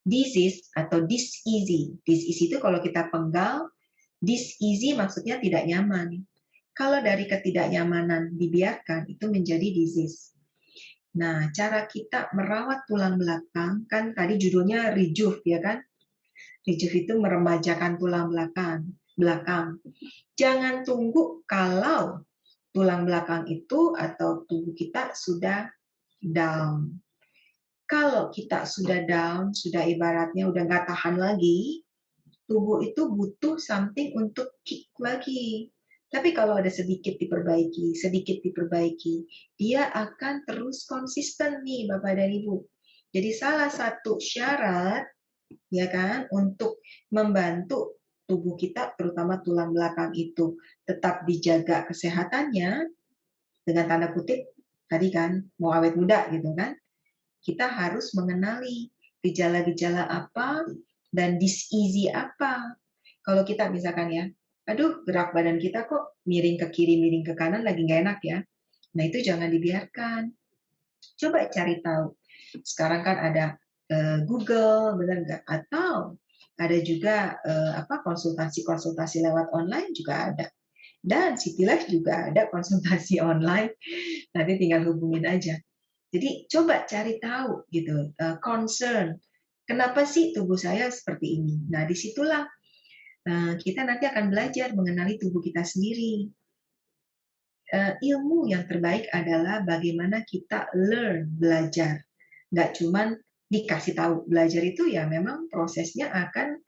Disease atau disease. Disease itu kalau kita penggal, disease maksudnya tidak nyaman. Kalau dari ketidaknyamanan dibiarkan, itu menjadi disease. Nah, cara kita merawat tulang belakang, kan tadi judulnya rejuve, ya kan? Rejuve itu meremajakan tulang belakang. Jangan tunggu kalau tulang belakang itu atau tubuh kita sudah down. Kalau kita sudah down, sudah ibaratnya udah nggak tahan lagi, tubuh itu butuh something untuk kick lagi. Tapi kalau ada sedikit diperbaiki, dia akan terus konsisten nih Bapak dan Ibu. Jadi salah satu syarat ya kan untuk membantu tubuh kita terutama tulang belakang itu tetap dijaga kesehatannya dengan tanda kutip tadi kan mau awet muda gitu kan. Kita harus mengenali gejala-gejala apa dan disease apa. Kalau kita misalkan ya, aduh gerak badan kita kok miring ke kiri, miring ke kanan lagi nggak enak ya. Nah itu jangan dibiarkan. Coba cari tahu. Sekarang kan ada Google, benar nggak? Atau ada juga konsultasi-konsultasi lewat online juga ada. Dan City Life juga ada konsultasi online. Nanti tinggal hubungin aja. Jadi coba cari tahu gitu, concern. Kenapa sih tubuh saya seperti ini? Nah, disitulah kita nanti akan belajar mengenali tubuh kita sendiri. Ilmu yang terbaik adalah bagaimana kita belajar. Nggak cuman dikasih tahu. Belajar itu ya memang prosesnya akan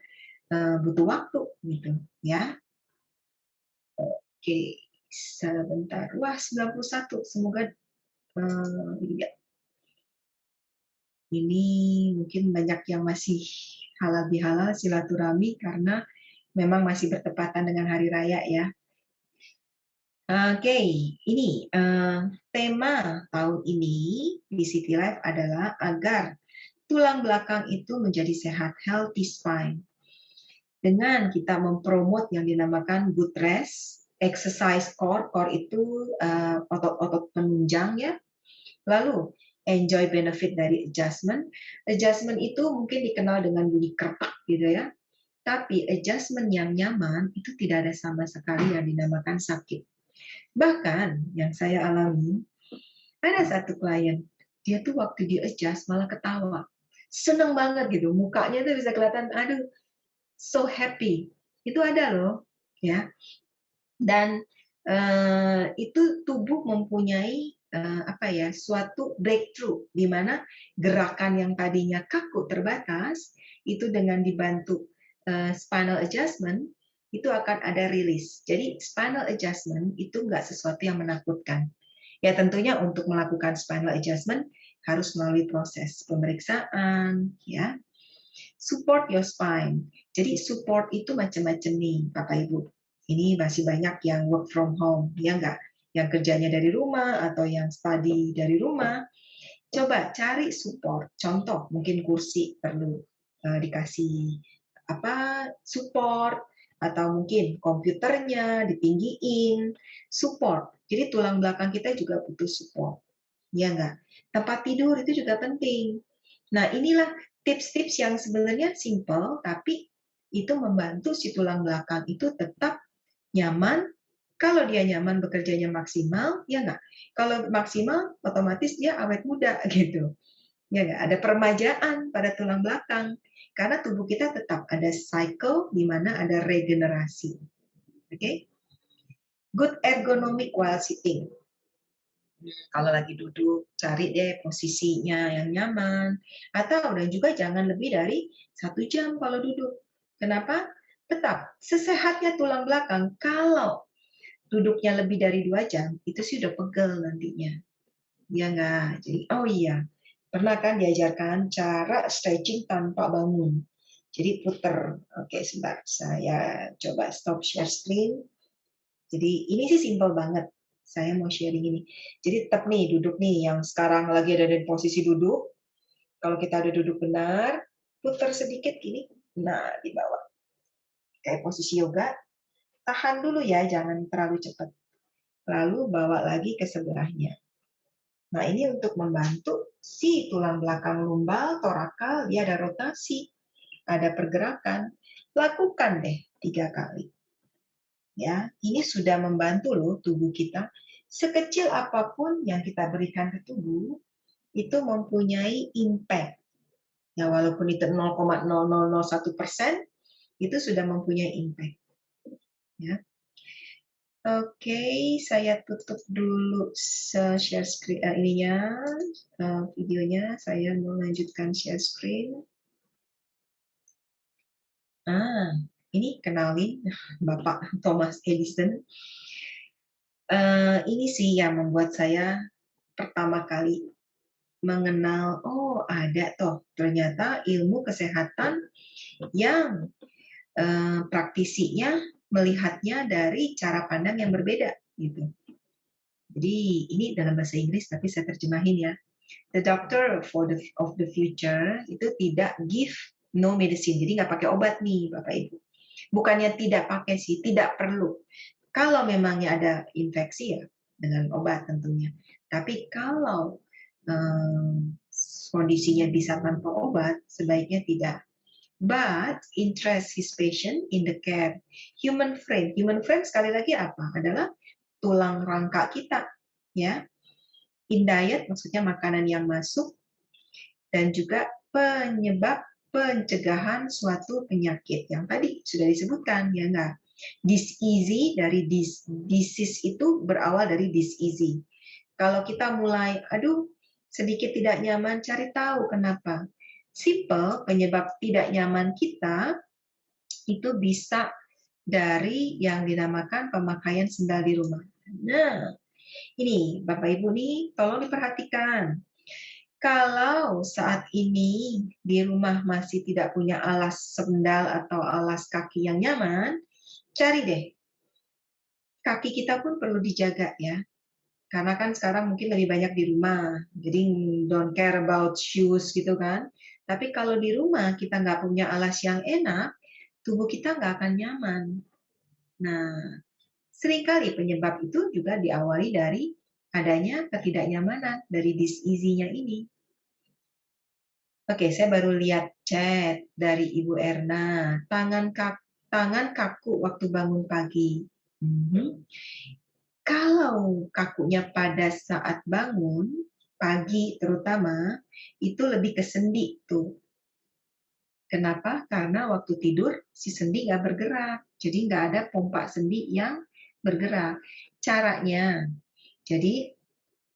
butuh waktu gitu ya. Oke, sebentar. Wah, 91. Semoga ya, ini mungkin banyak yang masih halal bihalal silaturahmi karena memang masih bertepatan dengan hari raya ya. Oke, ini tema tahun ini di City Life adalah agar tulang belakang itu menjadi sehat, healthy spine. Dengan kita mempromot yang dinamakan good rest, exercise core itu otot-otot penunjang ya. Lalu enjoy benefit dari adjustment. Adjustment itu mungkin dikenal dengan bunyi kertak gitu ya. Tapi adjustment yang nyaman itu tidak ada sama sekali yang dinamakan sakit. Bahkan yang saya alami, ada satu klien, dia tuh waktu di adjust malah ketawa. Seneng banget gitu, mukanya tuh bisa kelihatan, aduh, so happy. Itu ada loh, ya. Dan itu tubuh mempunyai suatu breakthrough di mana gerakan yang tadinya kaku terbatas itu dengan dibantu spinal adjustment itu akan ada rilis. Jadi spinal adjustment itu enggak sesuatu yang menakutkan. Ya tentunya untuk melakukan spinal adjustment harus melalui proses pemeriksaan, ya. Support your spine. Jadi support itu macam-macam nih, Bapak Ibu. Ini masih banyak yang work from home, ya enggak? Yang kerjanya dari rumah atau yang study dari rumah. Coba cari support. Contoh, mungkin kursi perlu dikasih support atau mungkin komputernya ditinggiin, support. Jadi tulang belakang kita juga butuh support. Ya enggak? Tempat tidur itu juga penting. Nah, inilah tips-tips yang sebenarnya simple, tapi itu membantu si tulang belakang itu tetap nyaman. Kalau dia nyaman bekerjanya maksimal, ya enggak? Kalau maksimal, otomatis dia awet muda gitu. Ya enggak? Ada peremajaan pada tulang belakang. Karena tubuh kita tetap ada cycle di mana ada regenerasi. Oke? Good ergonomic while sitting. Kalau lagi duduk, cari deh posisinya yang nyaman. Atau dan juga jangan lebih dari 1 jam kalau duduk. Kenapa? Tetap sesehatnya tulang belakang. Kalau duduknya lebih dari 2 jam, itu sih udah pegel nantinya. Ya enggak? Jadi, oh iya, pernah kan diajarkan cara stretching tanpa bangun. Jadi puter. Oke, sebentar. Saya coba stop share screen. Jadi ini sih simple banget. Saya mau sharing ini. Jadi tetap nih duduk nih yang sekarang lagi ada di posisi duduk. Kalau kita udah duduk benar, putar sedikit gini. Nah, di bawah. kayak posisi yoga, tahan dulu ya, jangan terlalu cepat. Lalu bawa lagi ke sebelahnya. Nah, ini untuk membantu si tulang belakang lumbal, torakal, dia ada rotasi, ada pergerakan. Lakukan deh 3 kali. Ya, ini sudah membantu loh tubuh kita. Sekecil apapun yang kita berikan ke tubuh, itu mempunyai impact. Ya, walaupun itu 0,0001%, itu sudah mempunyai impact. Ya. Oke, saya tutup dulu share screen videonya. Saya mau lanjutkan share screen. Ini kenalin Bapak Thomas Edison. Ini sih yang membuat saya pertama kali mengenal, oh ada toh ternyata ilmu kesehatan yang praktisinya melihatnya dari cara pandang yang berbeda gitu. Jadi ini dalam bahasa Inggris tapi saya terjemahin ya. The doctor of the future itu tidak give no medicine. Jadi nggak pakai obat nih Bapak Ibu. Bukannya tidak pakai sih, tidak perlu. Kalau memangnya ada infeksi ya dengan obat tentunya. Tapi kalau kondisinya bisa tanpa obat, sebaiknya tidak. But interest his patient in the care. Human frame. Human frame sekali lagi apa? Adalah tulang rangka kita. Ya. In diet maksudnya makanan yang masuk dan juga penyebab pencegahan suatu penyakit yang tadi sudah disebutkan ya enggak. Disease dari disease itu berawal dari disease. Kalau kita mulai aduh sedikit tidak nyaman, cari tahu kenapa. Simple, penyebab tidak nyaman kita itu bisa dari yang dinamakan pemakaian sendal di rumah. Nah, ini Bapak Ibu nih tolong diperhatikan. Kalau saat ini di rumah masih tidak punya alas sendal atau alas kaki yang nyaman, cari deh. Kaki kita pun perlu dijaga ya. Karena kan sekarang mungkin lebih banyak di rumah, jadi don't care about shoes gitu kan. Tapi kalau di rumah kita nggak punya alas yang enak, tubuh kita nggak akan nyaman. Nah, seringkali penyebab itu juga diawali dari adanya ketidaknyamanan dari disease-nya ini. Oke, saya baru lihat chat dari Ibu Erna. Tangan kaku waktu bangun pagi. Kalau kakunya pada saat bangun, pagi terutama, itu lebih ke sendi tuh. Kenapa? Karena waktu tidur si sendi nggak bergerak. Jadi nggak ada pompa sendi yang bergerak. Caranya, jadi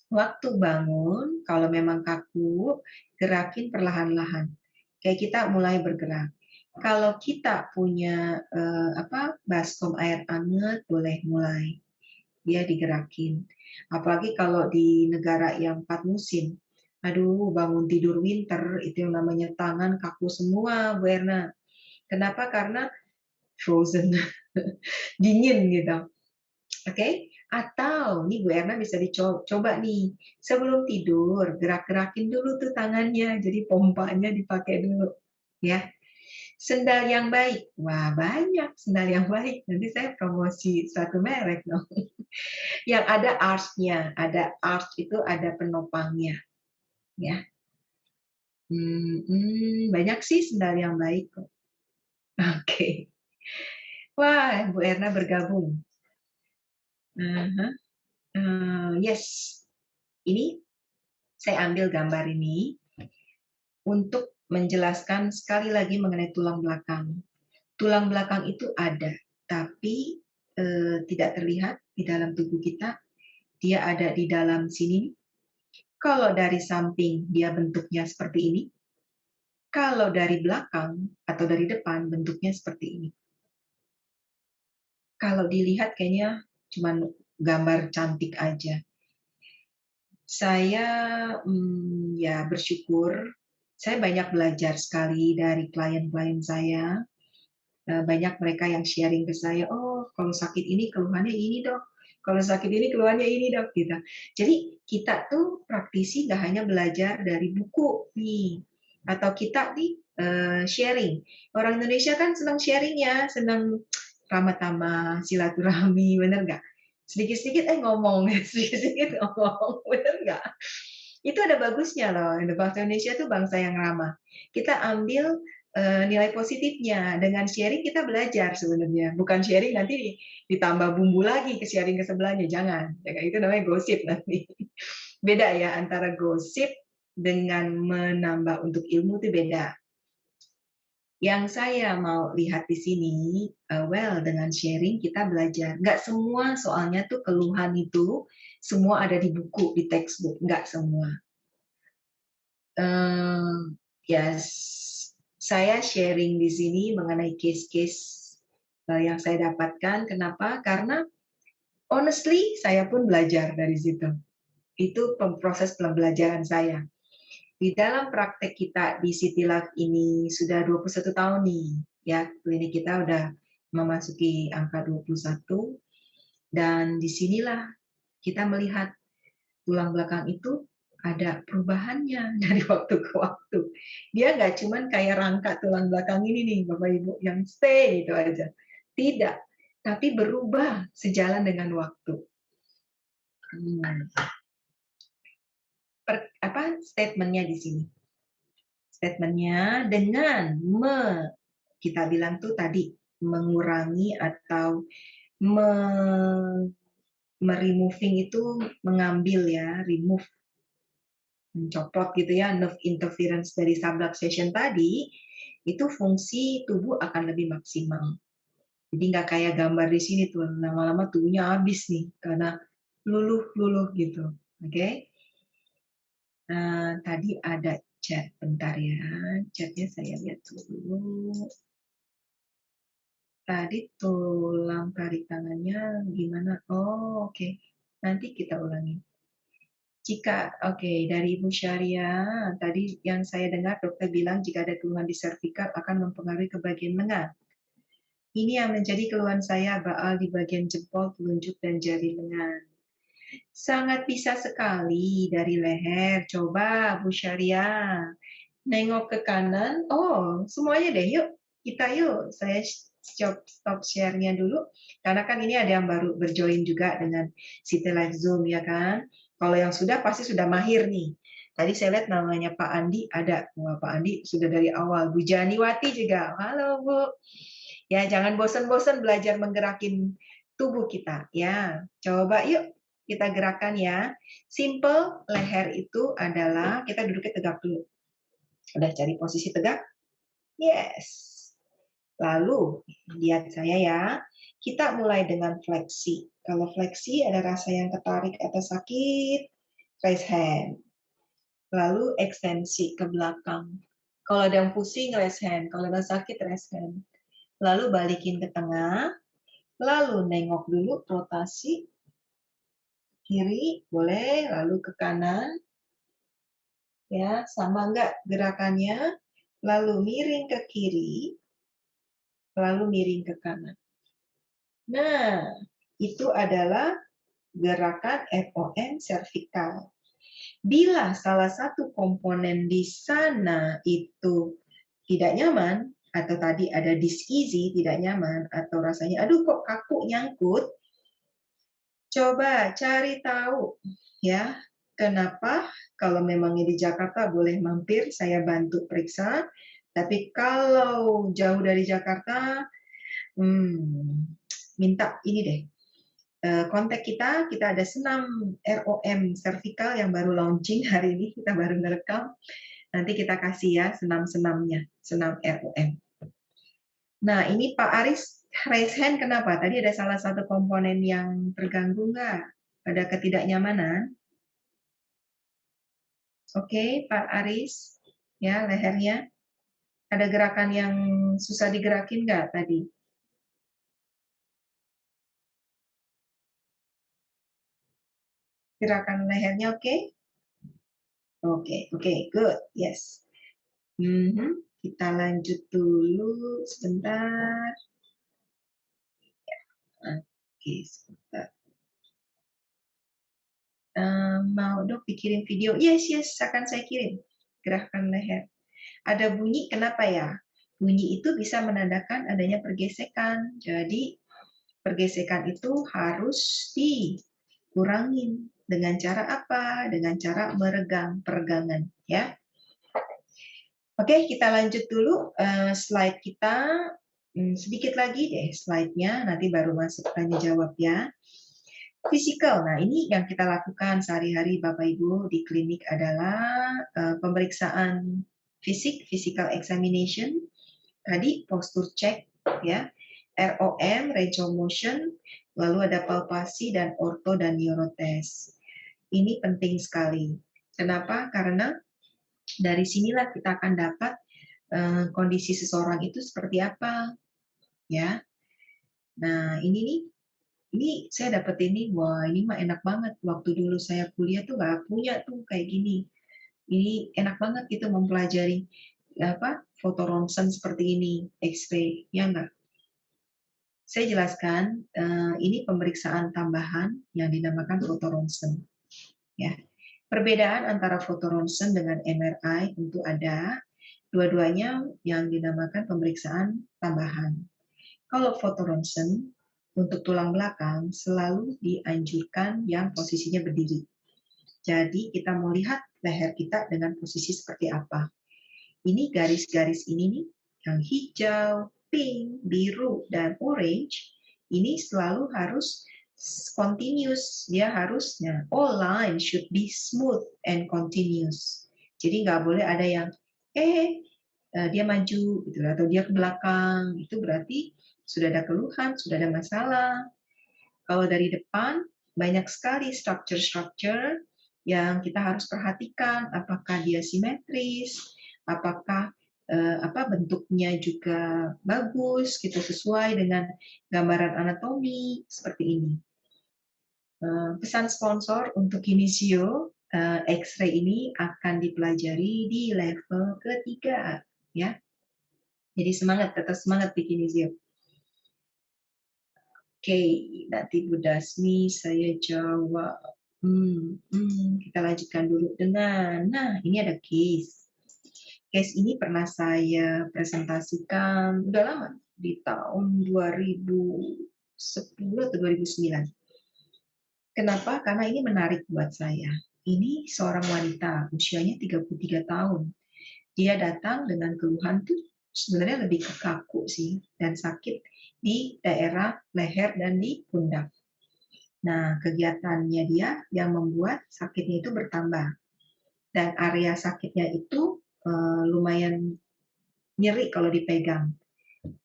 waktu bangun, kalau memang kaku, gerakin perlahan-lahan. Kayak kita mulai bergerak. Kalau kita punya baskom air hangat, boleh mulai dia digerakin. Apalagi kalau di negara yang 4 musim. Aduh, bangun tidur winter, itu yang namanya tangan kaku semua, Bu Erna. Kenapa? Karena frozen, dingin gitu. Oke? Atau, nih Bu Erna bisa dicoba nih, sebelum tidur, gerak-gerakin dulu tuh tangannya, jadi pompanya dipakai dulu. Ya, sendal yang baik. Wah, banyak sendal yang baik. Nanti saya promosi suatu merek dong. Yang ada arch-nya, ada arch itu ada penopangnya, ya. Banyak sih sendal yang baik kok. Oke. Wah, Bu Erna bergabung. Yes, ini saya ambil gambar ini untuk menjelaskan sekali lagi mengenai tulang belakang. Tulang belakang itu ada, tapi tidak terlihat di dalam tubuh kita. Dia ada di dalam sini. Kalau dari samping dia bentuknya seperti ini. Kalau dari belakang atau dari depan bentuknya seperti ini. Kalau dilihat kayaknya cuma gambar cantik aja. Saya ya bersyukur, saya banyak belajar sekali dari klien-klien saya. Banyak mereka yang sharing ke saya, oh kalau sakit ini keluhannya ini dok, kalau sakit ini keluhannya ini dok, gitu. Jadi kita tuh praktisi nggak hanya belajar dari buku nih, atau kita nih sharing. Orang Indonesia kan senang sharing ya, senang ramah tamah, silaturahmi, bener nggak? Sedikit-sedikit ngomong, sedikit-sedikit ngomong, bener nggak? Itu ada bagusnya loh, bangsa Indonesia tuh bangsa yang ramah. Kita ambil nilai positifnya, dengan sharing kita belajar sebenarnya, bukan sharing nanti ditambah bumbu lagi ke sharing ke sebelahnya, jangan. Itu namanya gosip nanti. Beda ya antara gosip dengan menambah untuk ilmu itu beda. Yang saya mau lihat di sini, dengan sharing kita belajar. Nggak semua soalnya tuh keluhan itu, semua ada di buku, di textbook, nggak semua. Ya, saya sharing di sini mengenai case-case yang saya dapatkan. Kenapa? Karena honestly, saya pun belajar dari situ. Itu proses pembelajaran saya. Di dalam praktek kita di City Life ini sudah 21 tahun nih, ya, klinik kita udah memasuki angka 21, dan disinilah kita melihat tulang belakang itu ada perubahannya dari waktu ke waktu. Dia nggak cuman kayak rangka tulang belakang ini nih, Bapak Ibu, yang stay gitu aja. Tidak, tapi berubah sejalan dengan waktu. Statementnya di sini. Statementnya dengan kita bilang tuh tadi mengurangi atau meremoving itu mengambil ya, remove, mencopot gitu ya, nerve interference dari subluxation tadi, itu fungsi tubuh akan lebih maksimal. Jadi nggak kayak gambar di sini tuh, lama-lama tubuhnya habis nih karena luluh-luluh gitu. Oke? Tadi ada chat, bentar ya, chatnya saya lihat dulu. Tadi tulang tarik tangannya gimana? Oh, oke. Nanti kita ulangi. Dari Ibu Syariah, tadi yang saya dengar dokter bilang jika ada keluhan di servikal akan mempengaruhi ke bagian lengan. Ini yang menjadi keluhan saya, baal di bagian jempol, telunjuk, dan jari lengan. Sangat bisa sekali dari leher. Coba Bu Syariah, nengok ke kanan. Oh, semuanya deh, yuk. Kita yuk. Saya stop share-nya dulu. Karena kan ini ada yang baru berjoin juga dengan City Live Zoom, ya kan? Kalau yang sudah, pasti sudah mahir nih. Tadi saya lihat namanya Pak Andi ada. Wah, Pak Andi sudah dari awal. Bu Janiwati juga. Halo, Bu. Ya, jangan bosan-bosan belajar menggerakin tubuh kita. Ya, coba yuk kita gerakan ya. Simple, leher itu adalah kita duduknya tegak dulu. Udah cari posisi tegak? Yes. Lalu, lihat saya ya. Kita mulai dengan fleksi. Kalau fleksi ada rasa yang ketarik atau sakit, raise hand. Lalu ekstensi ke belakang. Kalau ada yang pusing, raise hand. Kalau ada sakit, raise hand. Lalu balikin ke tengah. Lalu nengok dulu, rotasi. Kiri, boleh. Lalu ke kanan. Ya, sama enggak gerakannya? Lalu miring ke kiri. Lalu miring ke kanan. Nah, itu adalah gerakan FOM servikal. Bila salah satu komponen di sana itu tidak nyaman, atau tadi ada dis-easy, tidak nyaman, atau rasanya, aduh kok kaku nyangkut, coba cari tahu ya, kenapa. Kalau memangnya di Jakarta boleh mampir, saya bantu periksa. Tapi kalau jauh dari Jakarta, minta ini deh, kontak kita ada senam ROM servikal yang baru launching hari ini, kita baru ngerekam. Nanti kita kasih ya senam-senamnya, senam ROM. Nah, ini Pak Aris raise hand kenapa? Tadi ada salah satu komponen yang terganggu nggak? Ada ketidaknyamanan? Oke, Pak Aris, ya lehernya. Ada gerakan yang susah digerakin nggak tadi? Gerakan lehernya oke? Oke, good, yes. Kita lanjut dulu sebentar. Oke, sebentar. Mau dong pikirin video? Yes, akan saya kirim. Gerakan leher. ada bunyi, kenapa ya? Bunyi itu bisa menandakan adanya pergesekan. Jadi pergesekan itu harus dikurangin. Dengan cara apa? Dengan cara meregang, peregangan, ya. Oke, kita lanjut dulu slide kita. Sedikit lagi deh slide-nya, nanti baru masuk tanya jawab ya. Fisikal, nah ini yang kita lakukan sehari-hari Bapak Ibu di klinik adalah pemeriksaan fisik, physical examination, tadi postur check, ya, ROM, range of motion, lalu ada palpasi dan orto dan neurotest. Ini penting sekali. Kenapa? Karena dari sinilah kita akan dapat kondisi seseorang itu seperti apa, ya. Nah, ini saya dapat ini, wah ini mah enak banget. Waktu dulu saya kuliah tuh nggak punya tuh kayak gini. Ini enak banget gitu mempelajari foto ronsen seperti ini, X-ray, ya enggak? Saya jelaskan, ini pemeriksaan tambahan yang dinamakan foto ronsen. Ya. Perbedaan antara foto ronsen dengan MRI tentu ada, dua-duanya yang dinamakan pemeriksaan tambahan. Kalau foto ronsen untuk tulang belakang selalu dianjurkan yang posisinya berdiri. Jadi kita mau lihat leher kita dengan posisi seperti apa. Ini garis-garis ini nih, yang hijau, pink, biru, dan orange, ini selalu harus continuous. Dia harusnya, all lines should be smooth and continuous. Jadi nggak boleh ada yang, dia maju, gitu, atau dia ke belakang. Itu berarti sudah ada keluhan, sudah ada masalah. Kalau dari depan, banyak sekali structure-structure yang kita harus perhatikan, apakah dia simetris, apakah bentuknya juga bagus, gitu, sesuai dengan gambaran anatomi, seperti ini. Pesan sponsor untuk Kinesio, X-ray ini akan dipelajari di level ketiga, ya. Jadi semangat, tetap semangat di Kinesio. Oke, nanti Bu Dasmi saya jawab. Kita lanjutkan dulu dengan, nah ini ada case. Case ini pernah saya presentasikan, udah lama, di tahun 2010 atau 2009. Kenapa? Karena ini menarik buat saya. Ini seorang wanita, usianya 33 tahun. Dia datang dengan keluhan tuh sebenarnya lebih ke kaku sih, dan sakit di daerah leher dan di pundak. Nah, kegiatannya dia yang membuat sakitnya itu bertambah. Dan area sakitnya itu lumayan nyeri kalau dipegang.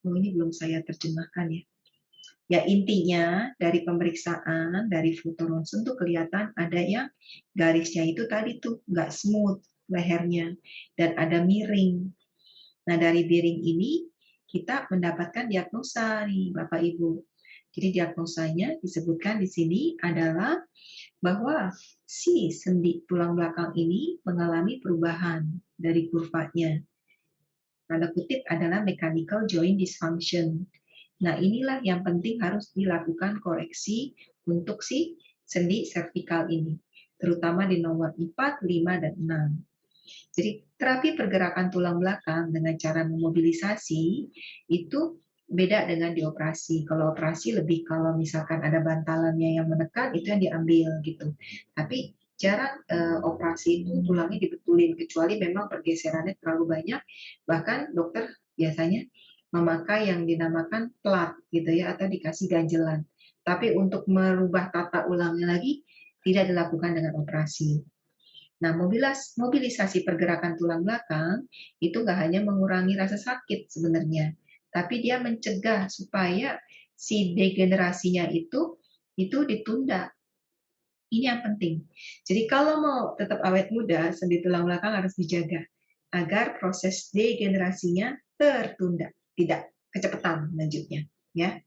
Ini belum saya terjemahkan ya. Ya intinya dari pemeriksaan, dari foto ronsen tuh kelihatan ada yang garisnya itu tadi tuh nggak smooth lehernya dan ada miring. Nah dari miring ini kita mendapatkan diagnosa nih Bapak Ibu. Jadi diagnosanya disebutkan di sini adalah bahwa si sendi tulang belakang ini mengalami perubahan dari kurvanya. Tanda kutip adalah mechanical joint dysfunction. Nah, inilah yang penting harus dilakukan koreksi untuk si sendi servikal ini, terutama di nomor 4, 5, dan 6. Jadi, terapi pergerakan tulang belakang dengan cara memobilisasi itu beda dengan dioperasi. Kalau operasi lebih kalau misalkan ada bantalannya yang menekan, itu yang diambil gitu. Tapi jarang operasi itu tulangnya dibetulin, kecuali memang pergeserannya terlalu banyak, bahkan dokter biasanya memakai yang dinamakan plat gitu ya, atau dikasih ganjelan. Tapi untuk merubah tata ulangnya lagi tidak dilakukan dengan operasi. Nah, mobilisasi pergerakan tulang belakang itu nggak hanya mengurangi rasa sakit sebenarnya, tapi dia mencegah supaya si degenerasinya itu ditunda. Ini yang penting. Jadi kalau mau tetap awet muda, sendi tulang belakang harus dijaga agar proses degenerasinya tertunda, tidak kecepatan lanjutnya, ya.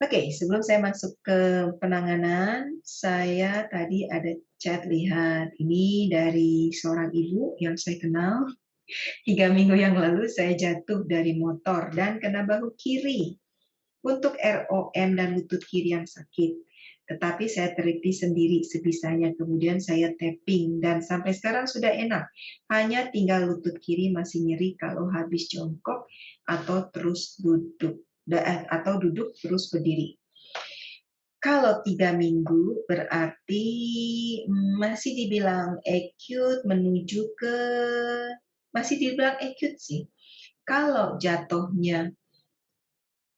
Oke, sebelum saya masuk ke penanganan, saya tadi ada chat lihat ini dari seorang ibu yang saya kenal. 3 minggu yang lalu saya jatuh dari motor dan kena bahu kiri untuk ROM dan lutut kiri yang sakit. tetapi saya teliti sendiri sebisanya, kemudian saya tapping, dan sampai sekarang sudah enak. Hanya tinggal lutut kiri masih nyeri kalau habis jongkok atau terus duduk, atau duduk terus berdiri. Kalau 3 minggu berarti masih dibilang acute menuju ke, masih dibilang acute sih. Kalau jatuhnya,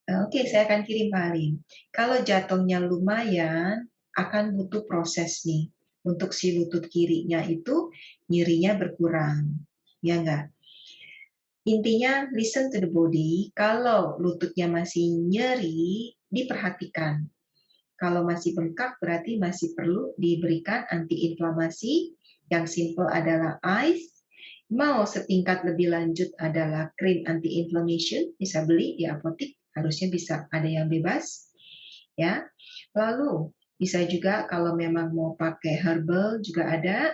oke, saya akan kirim Pak Halim. Kalau jatuhnya lumayan, akan butuh proses nih. Untuk si lutut kirinya itu nyerinya berkurang. Ya enggak? Intinya listen to the body. Kalau lututnya masih nyeri, diperhatikan. Kalau masih bengkak berarti masih perlu diberikan antiinflamasi. Yang simple adalah ice. Mau setingkat lebih lanjut adalah krim anti-inflammation, bisa beli di apotik, harusnya bisa ada yang bebas. Ya. Lalu bisa juga kalau memang mau pakai herbal juga ada.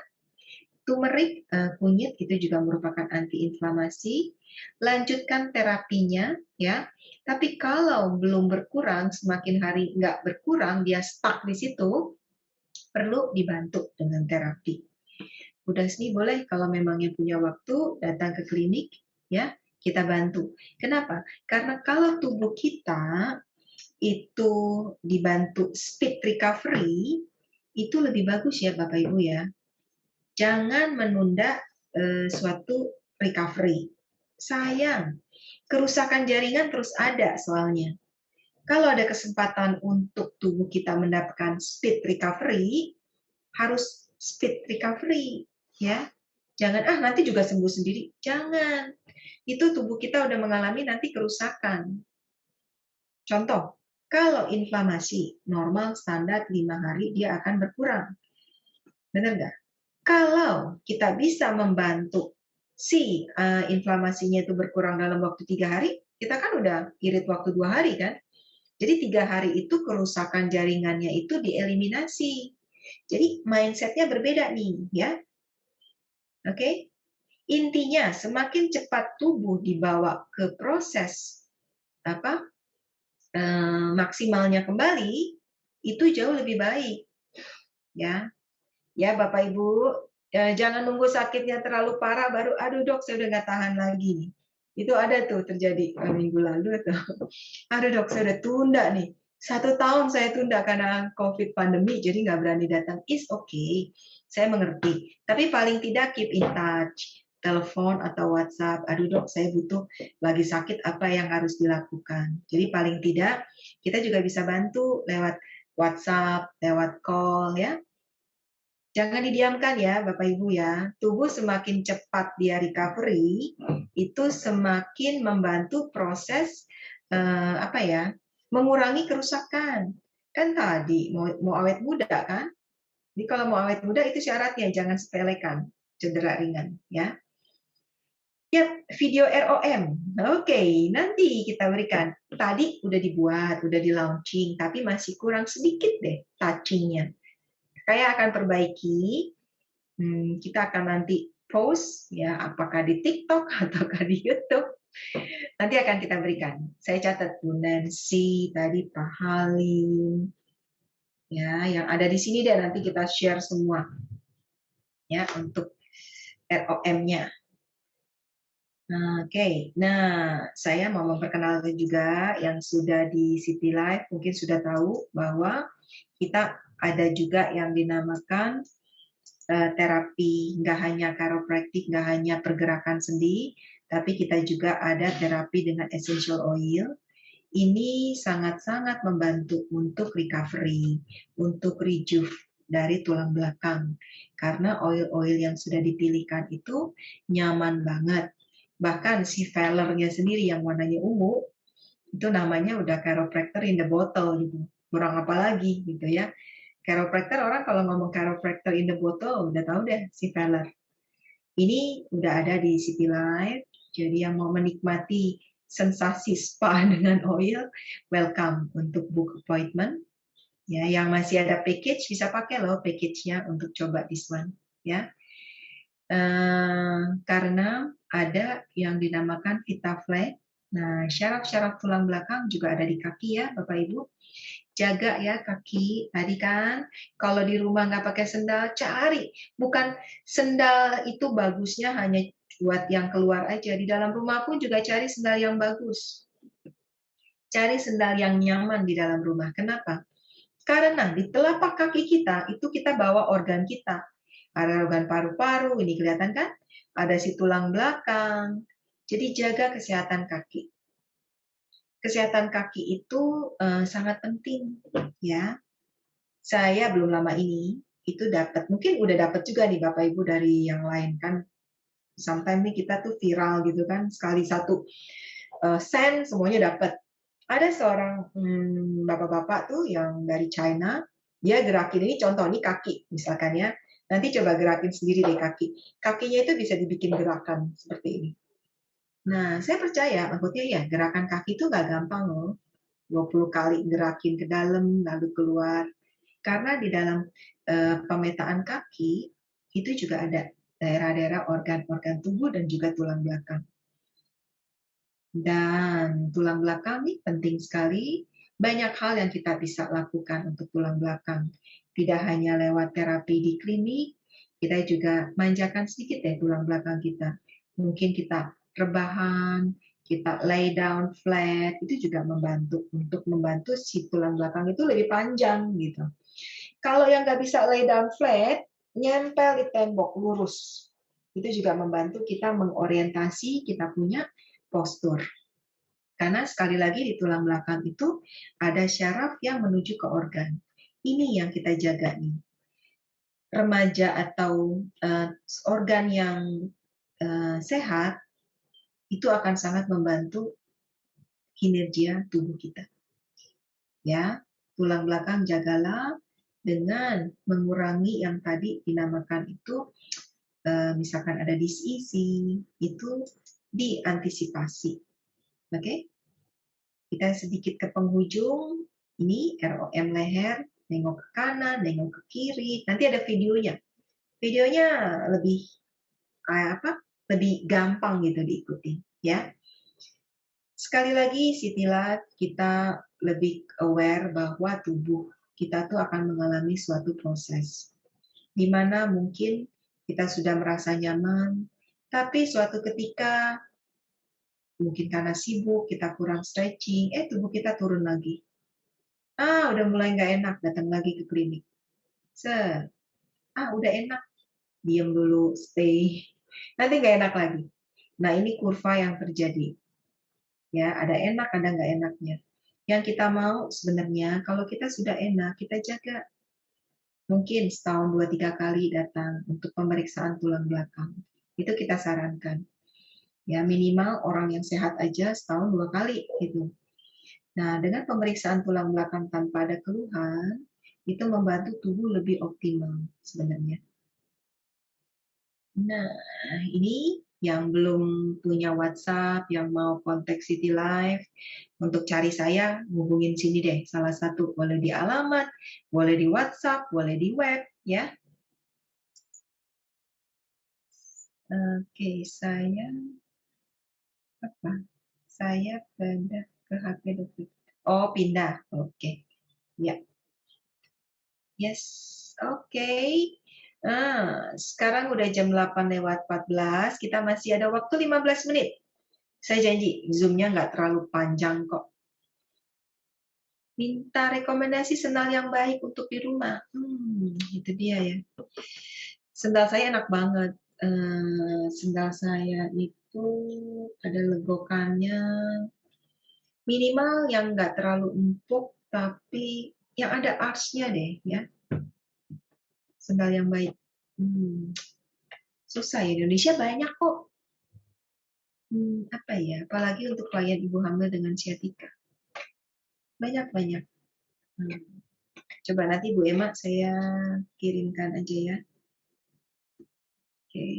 Turmeric, kunyit itu juga merupakan antiinflamasi. Lanjutkan terapinya, ya. Tapi kalau belum berkurang, semakin hari nggak berkurang, dia stuck di situ, perlu dibantu dengan terapi. Udah sini boleh kalau memangnya punya waktu datang ke klinik, ya kita bantu. Kenapa? Karena kalau tubuh kita itu dibantu speed recovery, itu lebih bagus ya Bapak Ibu ya. Jangan menunda suatu recovery. Sayang, kerusakan jaringan terus ada soalnya. Kalau ada kesempatan untuk tubuh kita mendapatkan speed recovery, harus speed recovery, ya. Jangan nanti juga sembuh sendiri. Jangan. Itu tubuh kita udah mengalami nanti kerusakan. Contoh, kalau inflamasi normal standar 5 hari dia akan berkurang. Benar nggak? Kalau kita bisa membantu si inflamasinya itu berkurang dalam waktu 3 hari, kita kan udah irit waktu 2 hari kan? Jadi 3 hari itu kerusakan jaringannya itu dieliminasi. Jadi mindset-nya berbeda nih, ya. Oke? Intinya semakin cepat tubuh dibawa ke proses maksimalnya kembali, itu jauh lebih baik. Ya. Ya, Bapak Ibu, jangan nunggu sakitnya terlalu parah baru, aduh dok, saya udah nggak tahan lagi nih. Itu ada tuh terjadi minggu lalu tuh. Aduh dok, saya udah tunda nih. 1 tahun saya tunda karena COVID pandemi, jadi nggak berani datang. Is okay, saya mengerti. Tapi paling tidak keep in touch, telepon atau WhatsApp. Aduh dok, saya butuh lagi sakit, apa yang harus dilakukan. Jadi paling tidak kita juga bisa bantu lewat WhatsApp, lewat call ya. Jangan didiamkan ya Bapak Ibu ya. Tubuh semakin cepat dia recovery, itu semakin membantu proses mengurangi kerusakan. Kan tadi mau awet muda kan? Jadi kalau mau awet muda itu syaratnya jangan sepelekan cedera ringan ya. Yap, video ROM. Oke, nanti kita berikan. Tadi udah dibuat, udah di launching, tapi masih kurang sedikit deh touching-nya. Saya akan perbaiki. Kita akan nanti post ya, apakah di TikTok ataukah di YouTube. Nanti akan kita berikan. Saya catat Bu Nancy, tadi Pak Halim, ya, yang ada di sini deh nanti kita share semua, ya, untuk ROM-nya. Oke, nah saya mau memperkenalkan juga yang sudah di City Life mungkin sudah tahu bahwa kita ada juga yang dinamakan terapi, nggak hanya chiropractic, nggak hanya pergerakan sendi, tapi kita juga ada terapi dengan essential oil. Ini sangat-sangat membantu untuk recovery, untuk rejuve dari tulang belakang. Karena oil-oil yang sudah dipilihkan itu nyaman banget. Bahkan si Veller-nya sendiri yang warnanya ungu, itu namanya udah chiropractor in the bottle gitu. Kurang apa lagi gitu ya. Chiropractor, orang kalau ngomong chiropractor in the bottle udah tahu deh si Veller. Ini udah ada di City Life, jadi yang mau menikmati sensasi spa dengan oil, welcome untuk book appointment. Ya, yang masih ada package bisa pakai loh package-nya untuk coba this one. Ya, karena ada yang dinamakan VitaFlex, Nah, syaraf-syaraf tulang belakang juga ada di kaki ya, Bapak Ibu. Jaga ya kaki. Tadi kan, kalau di rumah nggak pakai sendal, cari. Bukan sendal itu bagusnya hanya buat yang keluar aja. Di dalam rumah pun juga cari sendal yang bagus. Cari sendal yang nyaman di dalam rumah. Kenapa? Karena di telapak kaki kita, itu kita bawa organ kita. Ada organ paru-paru, ini kelihatan kan? Ada si tulang belakang. Jadi jaga kesehatan kaki. Kesehatan kaki itu sangat penting ya. Saya belum lama ini itu dapat, mungkin udah dapat juga nih Bapak Ibu dari yang lain kan. Sometimes nih kita tuh viral gitu kan, sekali satu send semuanya dapat. Ada seorang bapak-bapak tuh yang dari China, dia gerakin ini contoh ini kaki misalkan ya. Nanti coba gerakin sendiri deh kaki. Kakinya itu bisa dibikin gerakan seperti ini. Nah, saya percaya, maksudnya ya, gerakan kaki itu nggak gampang loh. 20 kali gerakin ke dalam, lalu keluar. Karena di dalam pemetaan kaki, itu juga ada daerah-daerah organ-organ tubuh dan juga tulang belakang. Dan tulang belakang nih penting sekali. Banyak hal yang kita bisa lakukan untuk tulang belakang. Tidak hanya lewat terapi di klinik, kita juga manjakan sedikit deh tulang belakang kita. Mungkin kita rebahan, kita lay down flat, itu juga membantu untuk membantu si tulang belakang itu lebih panjang gitu. Kalau yang nggak bisa lay down flat, nyempel di tembok lurus. Itu juga membantu kita mengorientasi kita punya postur. Karena sekali lagi di tulang belakang itu ada syaraf yang menuju ke organ. Ini yang kita jaga nih. Remaja atau organ yang sehat itu akan sangat membantu kinerja tubuh kita. Ya, tulang belakang jagalah dengan mengurangi yang tadi dinamakan itu misalkan ada disisi, itu diantisipasi. Oke? Kita sedikit ke penghujung, ini ROM leher, nengok ke kanan, nengok ke kiri, nanti ada videonya. Videonya lebih lebih gampang gitu diikuti, ya. Sekali lagi, City Life, kita lebih aware bahwa tubuh kita tuh akan mengalami suatu proses. Di mana mungkin kita sudah merasa nyaman, tapi suatu ketika mungkin karena sibuk, kita kurang stretching, tubuh kita turun lagi. Udah mulai nggak enak, datang lagi ke klinik. Udah enak, diam dulu, stay. Nanti nggak enak lagi. Nah, ini kurva yang terjadi. Ya, ada enak, ada nggak enaknya. Yang kita mau sebenarnya, kalau kita sudah enak, kita jaga. Mungkin setahun 2-3 kali datang untuk pemeriksaan tulang belakang. Itu kita sarankan. Ya, minimal orang yang sehat aja setahun 2 kali gitu. Nah, dengan pemeriksaan tulang belakang tanpa ada keluhan, itu membantu tubuh lebih optimal sebenarnya. Nah, ini yang belum punya WhatsApp, yang mau kontak City Life, untuk cari saya, hubungin sini deh, salah satu. Boleh di alamat, boleh di WhatsApp, boleh di web, ya. Oke, saya pindah ke HP dokter. Oh, pindah. Oke. Ya. Yes. Oke. Sekarang udah jam 8:14, kita masih ada waktu 15 menit. Saya janji, Zoom-nya nggak terlalu panjang kok. Minta rekomendasi sendal yang baik untuk di rumah. Itu dia ya. Sendal saya enak banget. Sendal saya itu ada legokannya. Minimal yang nggak terlalu empuk, tapi yang ada arch-nya deh ya. Sendal yang baik. Susah ya, Indonesia banyak kok. Apa ya, apalagi untuk klien ibu hamil dengan sciatica. Banyak-banyak. Coba nanti Bu Emma saya kirimkan aja ya. Oke.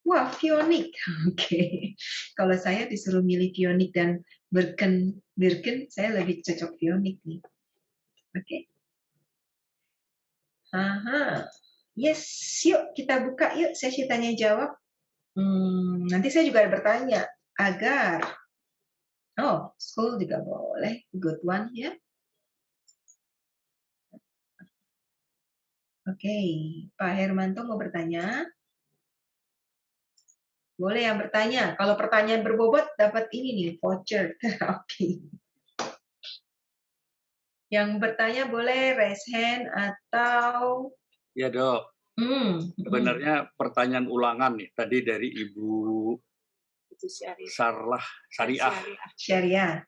Wah, Vionik. Oke. Kalau saya disuruh milih Vionik dan Birken, saya lebih cocok Vionik nih. Oke. Yes, yuk kita buka yuk sesi tanya jawab. Nanti saya juga bertanya agar Oh, school juga boleh. Good one ya. Oke, Pak Hermanto mau bertanya? Boleh yang bertanya. Kalau pertanyaan berbobot dapat ini nih, voucher terapi. Yang bertanya boleh raise hand atau Ya dok, sebenarnya pertanyaan ulangan nih tadi dari Ibu Sarlah Syariah. syariah.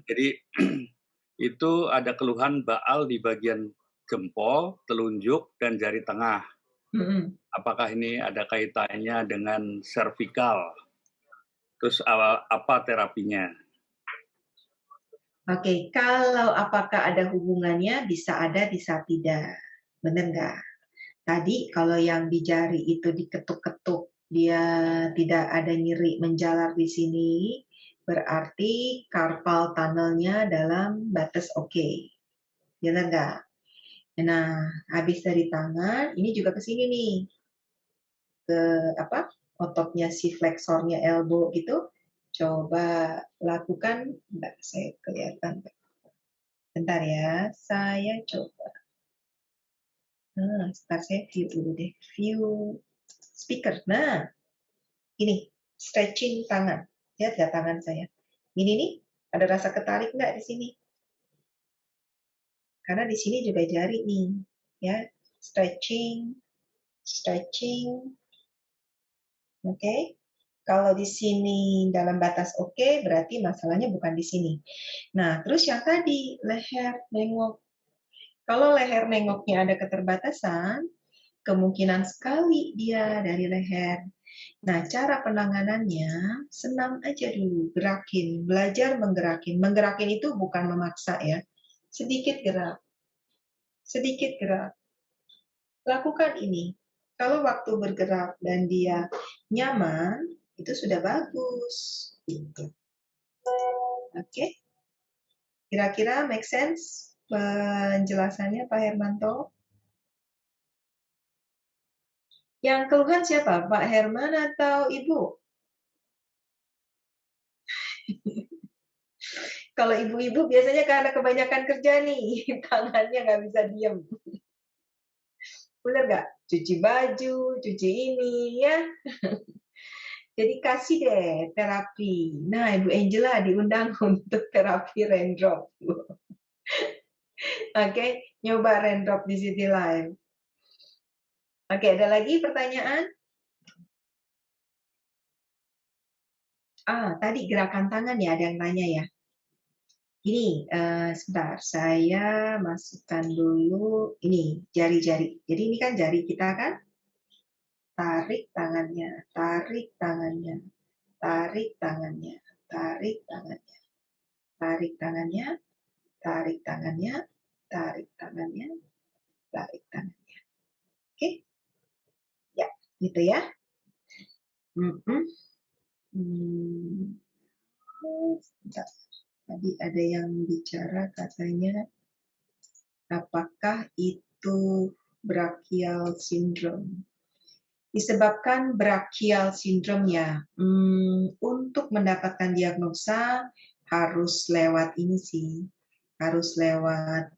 Jadi itu ada keluhan baal di bagian jempol, telunjuk, dan jari tengah. Apakah ini ada kaitannya dengan servikal? Terus apa terapinya? Oke, kalau apakah ada hubungannya, bisa ada, bisa tidak. Benar nggak? Tadi kalau yang di jari itu diketuk-ketuk, dia tidak ada nyeri menjalar di sini, berarti carpal tunnelnya dalam batas oke. Benar nggak? Nah, habis dari tangan, ini juga ke sini nih, ke ototnya si fleksornya elbow gitu. Coba lakukan, enggak, saya kelihatan. Bentar ya, saya coba. Start saya view dulu deh. View speaker. Nah, ini stretching tangan. Lihat nggak tangan saya? Ini nih, ada rasa ketarik nggak di sini? Karena di sini juga jari nih, ya. Stretching, stretching. Oke. Kalau di sini dalam batas oke, berarti masalahnya bukan di sini. Nah, terus yang tadi, leher nengok. Kalau leher nengoknya ada keterbatasan, kemungkinan sekali dia dari leher. Nah, cara penanganannya, senam aja dulu, gerakin, belajar menggerakin. Menggerakin itu bukan memaksa ya, sedikit gerak, sedikit gerak. Lakukan ini. Kalau waktu bergerak dan dia nyaman, itu sudah bagus. Gitu. Oke, kira-kira make sense penjelasannya Pak Hermanto? Yang keluhan siapa? Pak Herman atau Ibu? Kalau ibu-ibu biasanya karena kebanyakan kerja nih, tangannya nggak bisa diem. Bener nggak? Cuci baju, cuci ini, ya. Jadi kasih deh terapi. Nah, Ibu Angela diundang untuk terapi raindrop. Oke, nyoba raindrop di City Life. Oke, ada lagi pertanyaan? Tadi gerakan tangan ya, ada yang nanya ya. Ini, sebentar, saya masukkan dulu ini jari-jari. Jadi ini kan jari kita kan? Tarik tangannya, tarik tangannya, tarik tangannya, tarik tangannya, tarik tangannya, tarik tangannya, tarik tangannya, tarik tangannya. Oke? Ya, gitu ya. Sebentar. Tadi ada yang bicara katanya, apakah itu brachial syndrome? Disebabkan brachial syndrome ya. Untuk mendapatkan diagnosa harus lewat ini sih, harus lewat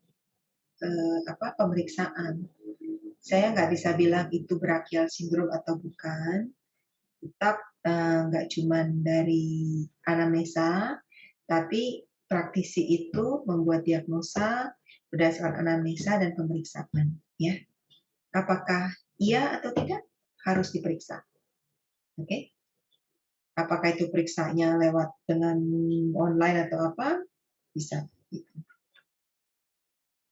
pemeriksaan. Saya nggak bisa bilang itu brachial syndrome atau bukan. Tetap nggak cuma dari anamnesa, tapi praktisi itu membuat diagnosa berdasarkan anamnesa dan pemeriksaan. Ya, apakah iya atau tidak harus diperiksa. Oke? Apakah itu periksanya lewat dengan online atau apa? Bisa.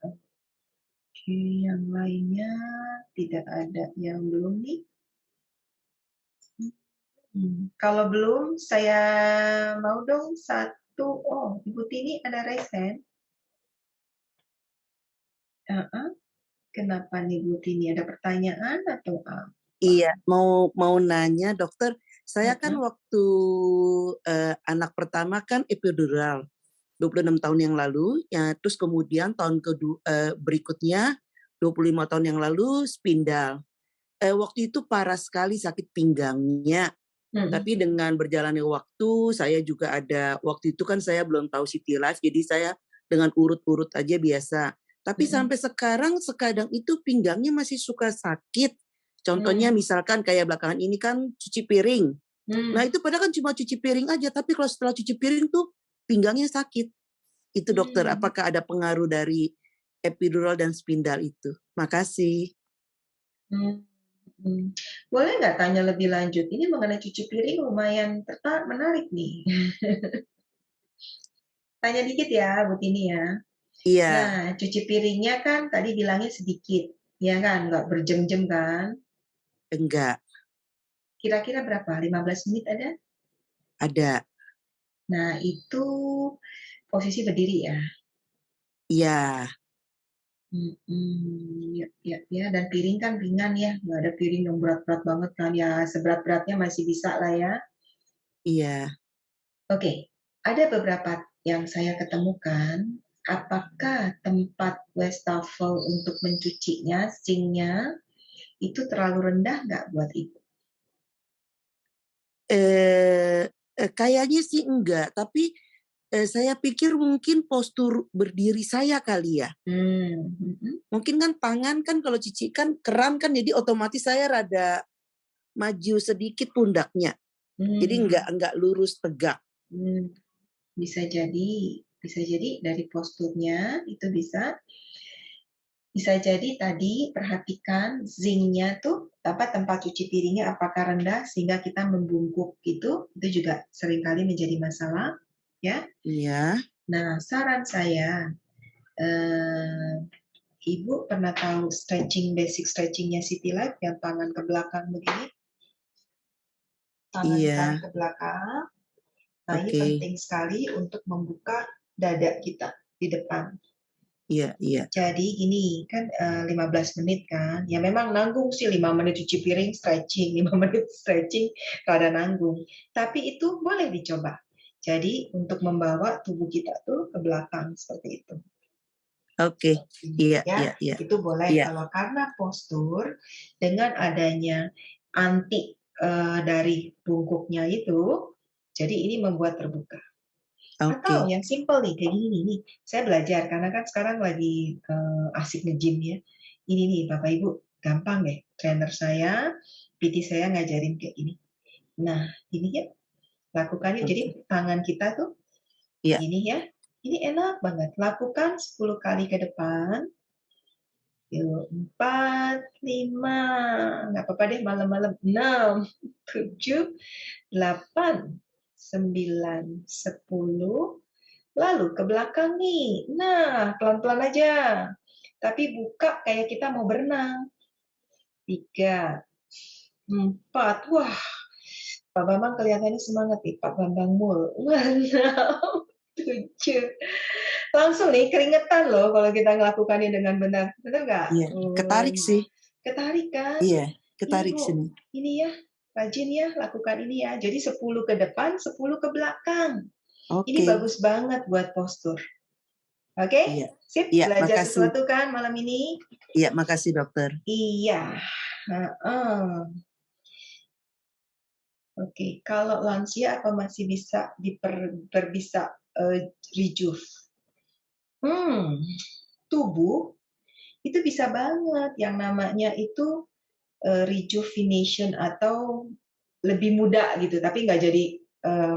Oke, yang lainnya tidak ada yang belum nih. Kalau belum, saya mau dong satu. Oh, Ibu Tini ada raise hand. Kenapa nih Bu Tini? Ada pertanyaan atau apa? Iya, mau nanya dokter, saya kan waktu anak pertama kan epidural 26 tahun yang lalu, ya terus kemudian tahun berikutnya 25 tahun yang lalu spindal. Waktu itu parah sekali sakit pinggangnya. Tapi dengan berjalannya waktu, saya juga ada, waktu itu kan saya belum tahu City Life, jadi saya dengan urut-urut aja biasa. Tapi sampai sekarang, sekadang itu pinggangnya masih suka sakit. Contohnya misalkan kayak belakangan ini kan cuci piring. Nah itu padahal kan cuma cuci piring aja, tapi kalau setelah cuci piring tuh pinggangnya sakit. Itu dokter, apakah ada pengaruh dari epidural dan spindal itu? Makasih. Boleh nggak tanya lebih lanjut? Ini mengenai cuci piring lumayan menarik nih. Tanya dikit ya, Bu Tini ya. Iya. Nah, cuci piringnya kan tadi bilangnya sedikit, ya kan? Nggak berjam-jam kan? Enggak. Kira-kira berapa? 15 menit ada? Ada. Nah, itu posisi berdiri ya? Iya. Ya, dan piring kan ringan ya, nggak ada piring yang berat-berat banget kan ya, seberat-beratnya masih bisa lah ya. Iya. Oke, ada beberapa yang saya ketemukan. Apakah tempat wastafel untuk mencucinya, sinknya, itu terlalu rendah nggak buat Ibu? Kayaknya sih enggak, tapi saya pikir mungkin postur berdiri saya kali ya. Mungkin kan tangan kan kalau cuci kan keram kan, jadi otomatis saya rada maju sedikit pundaknya. Jadi enggak lurus tegak. Bisa jadi dari posturnya itu bisa jadi tadi perhatikan zincnya tuh tempat cuci piringnya apakah rendah sehingga kita membungkuk gitu, itu juga seringkali menjadi masalah ya. Iya. Nah, saran saya Ibu pernah tahu basic stretchingnya City Life yang tangan ke belakang begini? Tangan kaki ke belakang. Nah, ini penting sekali untuk membuka dada kita di depan. Iya. Jadi gini, kan 15 menit kan, ya memang nanggung sih 5 menit cuci piring, stretching, 5 menit stretching, rada nanggung. Tapi itu boleh dicoba. Jadi untuk membawa tubuh kita tuh ke belakang seperti itu. Oke, iya. Itu boleh kalau karena postur dengan adanya anti dari bungkuknya itu, jadi ini membuat terbuka. Atau yang simple nih, kayak gini nih. Saya belajar karena kan sekarang lagi asik nge-gym ya. Ini nih Bapak Ibu, gampang deh. Trainer saya, PT saya ngajarin kayak gini. Nah, ini ya, lakukannya. Jadi tangan kita tuh ini ya. Ini enak banget. Lakukan 10 kali ke depan. 4, 5, nggak apa-apa deh malam-malam. 6, 7, 8, 9, 10. Lalu ke belakang nih. Nah, pelan-pelan aja. Tapi buka kayak kita mau berenang. 3, 4. Wah, Pak Bambang kelihatannya semangat nih, Pak Bambang Mul. 6, 7. Langsung nih keringetan loh kalau kita melakukannya dengan benar. Benar nggak? Iya, ketarik sih. Ketarik kan? Iya, ketarik sini. Ini ya, rajin ya, lakukan ini ya. Jadi 10 ke depan, 10 ke belakang. Ini bagus banget buat postur. Oke? Sip, belajar sesuatu kan malam ini? Iya, makasih dokter. Iya. Oke, kalau lansia apa masih bisa bisa rejuve? Tubuh itu bisa banget yang namanya itu rejuvenation atau lebih muda gitu, tapi nggak jadi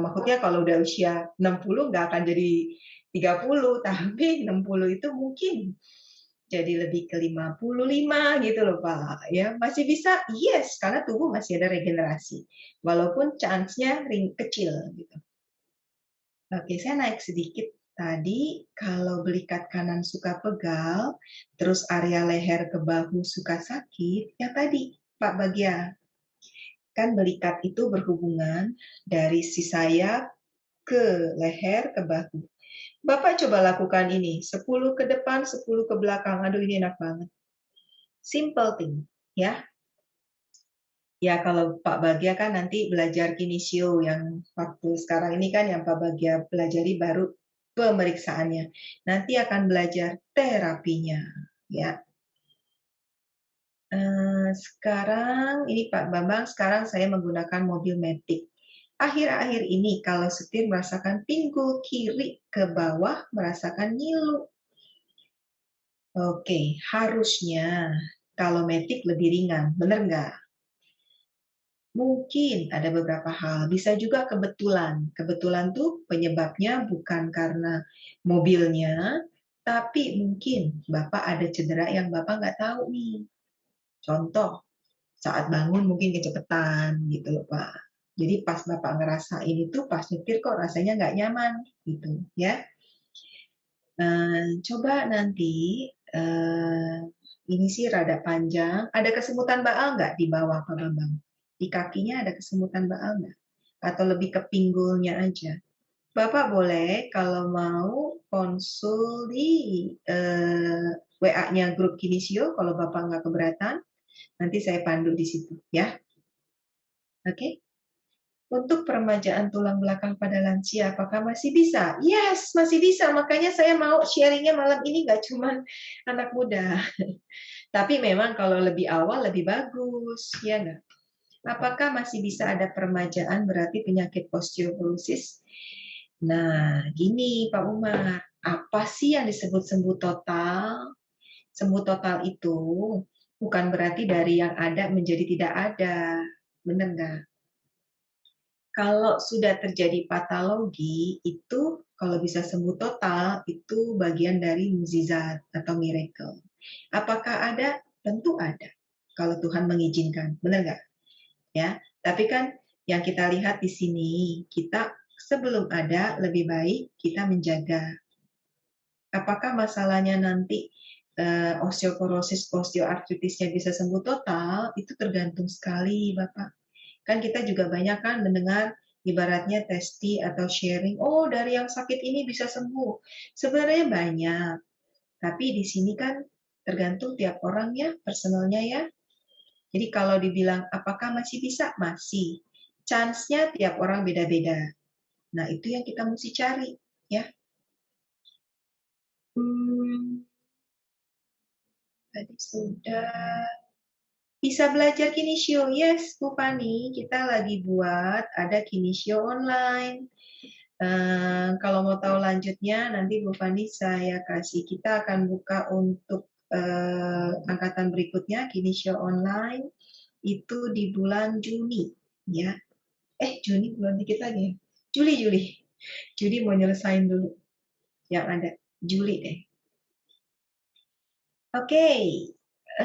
maksudnya kalau udah usia 60 nggak akan jadi 30, tapi 60 itu mungkin jadi lebih ke 55 gitu loh Pak. Ya, masih bisa, yes, karena tubuh masih ada regenerasi. Walaupun chance-nya kecil gitu. Oke, saya naik sedikit tadi, kalau belikat kanan suka pegal, terus area leher ke bahu suka sakit, ya tadi Pak Bagja, kan belikat itu berhubungan dari si sayap ke leher ke bahu. Bapak coba lakukan ini, 10 ke depan, 10 ke belakang. Aduh, ini enak banget. Simple thing, ya. Ya, kalau Pak Bagja kan nanti belajar kinesio yang waktu sekarang ini kan yang Pak Bagja pelajari baru pemeriksaannya. Nanti akan belajar terapinya, ya. Sekarang ini Pak Bambang, sekarang saya menggunakan mobil Matic. Akhir-akhir ini kalau setir merasakan pinggul kiri ke bawah, merasakan nyilu. Oke, harusnya kalau Matic lebih ringan, benar nggak? Mungkin ada beberapa hal, bisa juga kebetulan. Kebetulan tuh penyebabnya bukan karena mobilnya, tapi mungkin Bapak ada cedera yang Bapak nggak tahu nih. Contoh, saat bangun mungkin kecepatan gitu loh Pak. Jadi pas Bapak ngerasain itu, pas nyetir kok rasanya nggak nyaman gitu ya. Coba nanti, ini sih rada panjang, ada kesemutan baal nggak di bawah Pak Bambang? Di kakinya ada kesemutan baal nggak? Atau lebih ke pinggulnya aja? Bapak boleh kalau mau konsul di WA-nya grup Kinesio, kalau Bapak nggak keberatan, nanti saya pandu di situ ya. Oke? Untuk peremajaan tulang belakang pada lansia, apakah masih bisa? Yes, masih bisa. Makanya saya mau sharingnya malam ini nggak cuma anak muda. Tapi memang kalau lebih awal lebih bagus, ya nggak? Apakah masih bisa ada peremajaan berarti penyakit osteoporosis? Nah, gini Pak Umar, apa sih yang disebut sembuh total? Sembuh total itu bukan berarti dari yang ada menjadi tidak ada. Benar nggak? Kalau sudah terjadi patologi, itu kalau bisa sembuh total, itu bagian dari mukjizat atau miracle. Apakah ada? Tentu ada. Kalau Tuhan mengizinkan, benar nggak? Ya, tapi kan yang kita lihat di sini, kita sebelum ada lebih baik kita menjaga. Apakah masalahnya nanti osteoporosis, osteoartritisnya bisa sembuh total? Itu tergantung sekali, Bapak. Kan kita juga banyak kan mendengar ibaratnya testi atau sharing, oh dari yang sakit ini bisa sembuh. Sebenarnya banyak, tapi di sini kan tergantung tiap orang ya, personalnya ya. Jadi kalau dibilang apakah masih bisa? Masih. Chance-nya tiap orang beda-beda. Nah itu yang kita mesti cari ya. Tadi sudah. Bisa belajar Kinesio? Yes, Bu Fani, kita lagi buat ada Kinesio online. Kalau mau tahu lanjutnya, nanti Bu Fani saya kasih. Kita akan buka untuk angkatan berikutnya, Kinesio online, itu di bulan Juni. Ya, Juni bulan dikit lagi. Juli mau nyelesain dulu yang ada. Juli deh. Oke,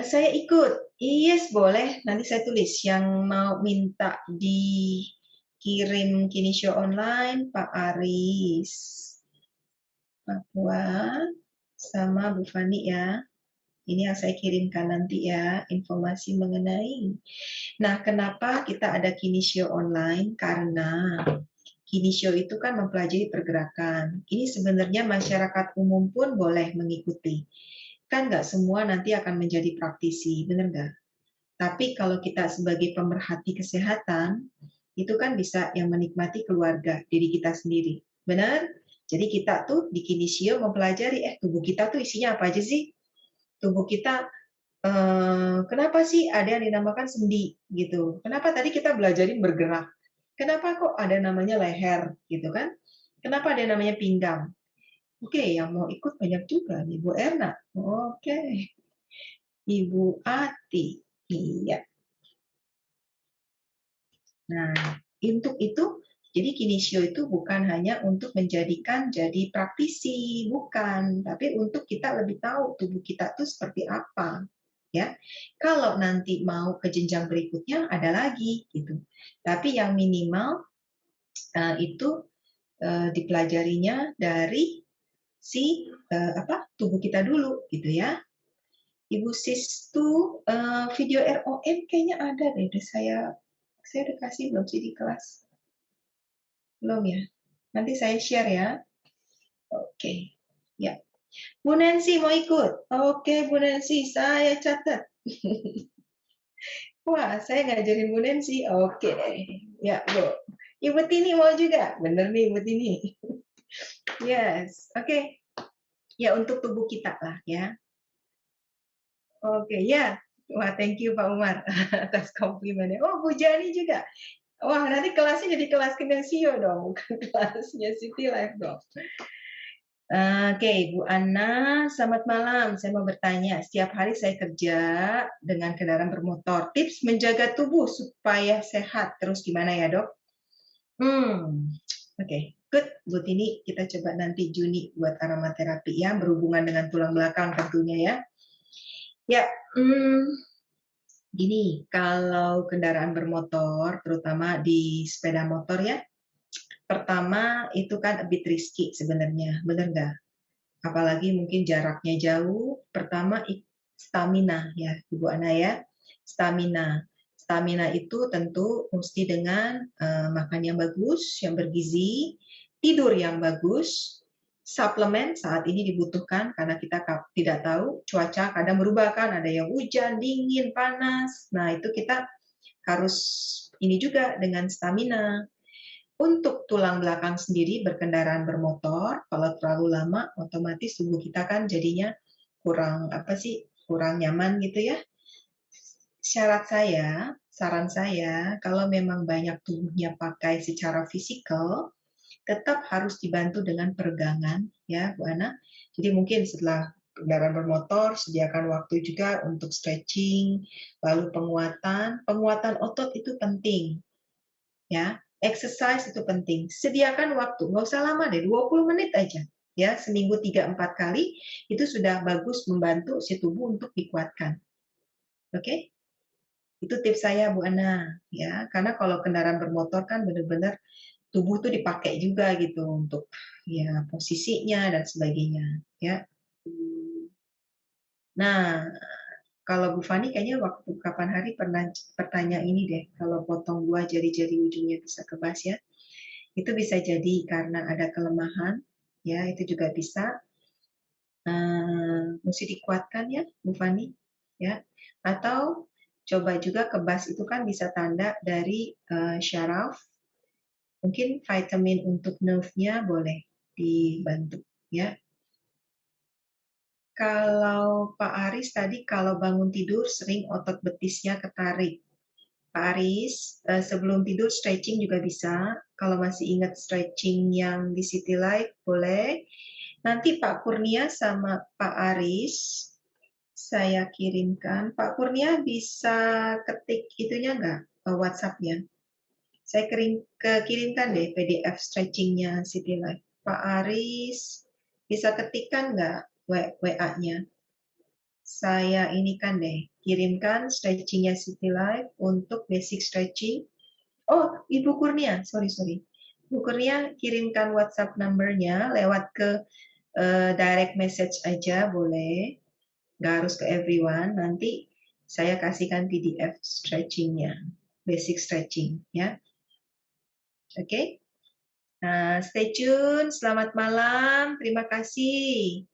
saya ikut. Yes, boleh. Nanti saya tulis yang mau minta dikirim Kinesio online, Pak Aris, Papua, sama Bu Fani ya. Ini yang saya kirimkan nanti ya, informasi mengenai. Nah, kenapa kita ada Kinesio online? Karena Kinesio itu kan mempelajari pergerakan. Ini sebenarnya masyarakat umum pun boleh mengikuti. Kan nggak semua nanti akan menjadi praktisi, benar nggak? Tapi kalau kita sebagai pemerhati kesehatan, itu kan bisa yang menikmati keluarga, diri kita sendiri. Benar? Jadi kita tuh di Kinesio mempelajari, tubuh kita tuh isinya apa aja sih? Tubuh kita, kenapa sih ada yang dinamakan sendi, gitu. Kenapa tadi kita belajarin bergerak? Kenapa kok ada namanya leher, gitu kan? Kenapa ada namanya pinggang? Oke, yang mau ikut banyak juga nih, Bu Erna. Oke. Ibu Ati. Iya. Nah, untuk itu, jadi Kinesio itu bukan hanya untuk menjadikan jadi praktisi, bukan, tapi untuk kita lebih tahu tubuh kita itu seperti apa. Ya, kalau nanti mau ke jenjang berikutnya ada lagi gitu. Tapi yang minimal itu dipelajarinya dari si tubuh kita dulu gitu ya. Ibu Sis tuh video ROM kayaknya ada deh, saya udah kasih belum sih di kelas? Belum ya? Nanti saya share ya. Oke. Ya. Bu Nancy mau ikut? Oke, Bu Nancy, saya catat. Wah, saya ngajarin Bu Nancy. Oke. Ya, Bu. Ibu Tini mau juga? Bener nih, Ibu Tini. Yes. Oke. Ya, untuk tubuh kita lah ya. Oke, ya. Wah, thank you Pak Umar atas komplimennya. Oh, Bu Jani juga. Wah, nanti kelasnya jadi kelas Kinesiyo dong, bukan kelasnya City Life dong. Oke, Bu Anna, selamat malam. Saya mau bertanya, setiap hari saya kerja dengan kendaraan bermotor. Tips menjaga tubuh supaya sehat terus gimana ya, Dok? Oke, good. Bu Tini, kita coba nanti Juni buat aromaterapi ya, berhubungan dengan tulang belakang tentunya ya. Ya, gini, kalau kendaraan bermotor, terutama di sepeda motor ya, pertama itu kan a bit risky sebenarnya, benar nggak? Apalagi mungkin jaraknya jauh. Pertama, stamina ya, Ibu Ana ya. Stamina. Stamina itu tentu mesti dengan makan yang bagus, yang bergizi, tidur yang bagus, suplemen saat ini dibutuhkan karena kita tidak tahu cuaca kadang berubah kan, ada yang hujan, dingin, panas. Nah, itu kita harus ini juga dengan stamina. Untuk tulang belakang sendiri berkendaraan bermotor, kalau terlalu lama otomatis tubuh kita kan jadinya kurang nyaman gitu ya. Saran saya, kalau memang banyak tubuhnya pakai secara fisikal, tetap harus dibantu dengan peregangan ya Bu Ana. Jadi mungkin setelah kendaraan bermotor sediakan waktu juga untuk stretching, lalu penguatan otot itu penting ya. Exercise itu penting. Sediakan waktu, nggak usah lama deh, 20 menit aja. Ya, seminggu 3-4 kali itu sudah bagus membantu si tubuh untuk dikuatkan. Oke? Itu tips saya Bu Ana ya. Karena kalau kendaraan bermotor kan benar-benar tubuh tuh dipakai juga gitu untuk ya posisinya dan sebagainya ya. Nah, kalau Bu Fani kayaknya waktu kapan hari pernah bertanya ini deh, kalau potong buah jari-jari ujungnya bisa kebas ya. Itu bisa jadi karena ada kelemahan, ya itu juga bisa. Mesti dikuatkan ya, Bu Fani, ya. Atau coba juga kebas itu kan bisa tanda dari syaraf. Mungkin vitamin untuk nerve-nya boleh dibantu, ya. Kalau Pak Aris tadi kalau bangun tidur sering otot betisnya ketarik. Pak Aris, sebelum tidur stretching juga bisa. Kalau masih ingat stretching yang di City Life, boleh. Nanti Pak Kurnia sama Pak Aris, saya kirimkan. Pak Kurnia bisa ketik itunya nggak, WhatsApp-nya? Saya kirimkan deh PDF stretching-nya City Life. Pak Aris, bisa ketikkan nggak WA-nya? Saya inikan deh, kirimkan stretching-nya City Life untuk basic stretching. Oh, Ibu Kurnia, sorry. Ibu Kurnia kirimkan WhatsApp number-nya lewat ke direct message aja boleh. Nggak harus ke everyone. Nanti saya kasihkan PDF stretching-nya, basic stretching ya. Oke? Nah, stay tune. Selamat malam. Terima kasih.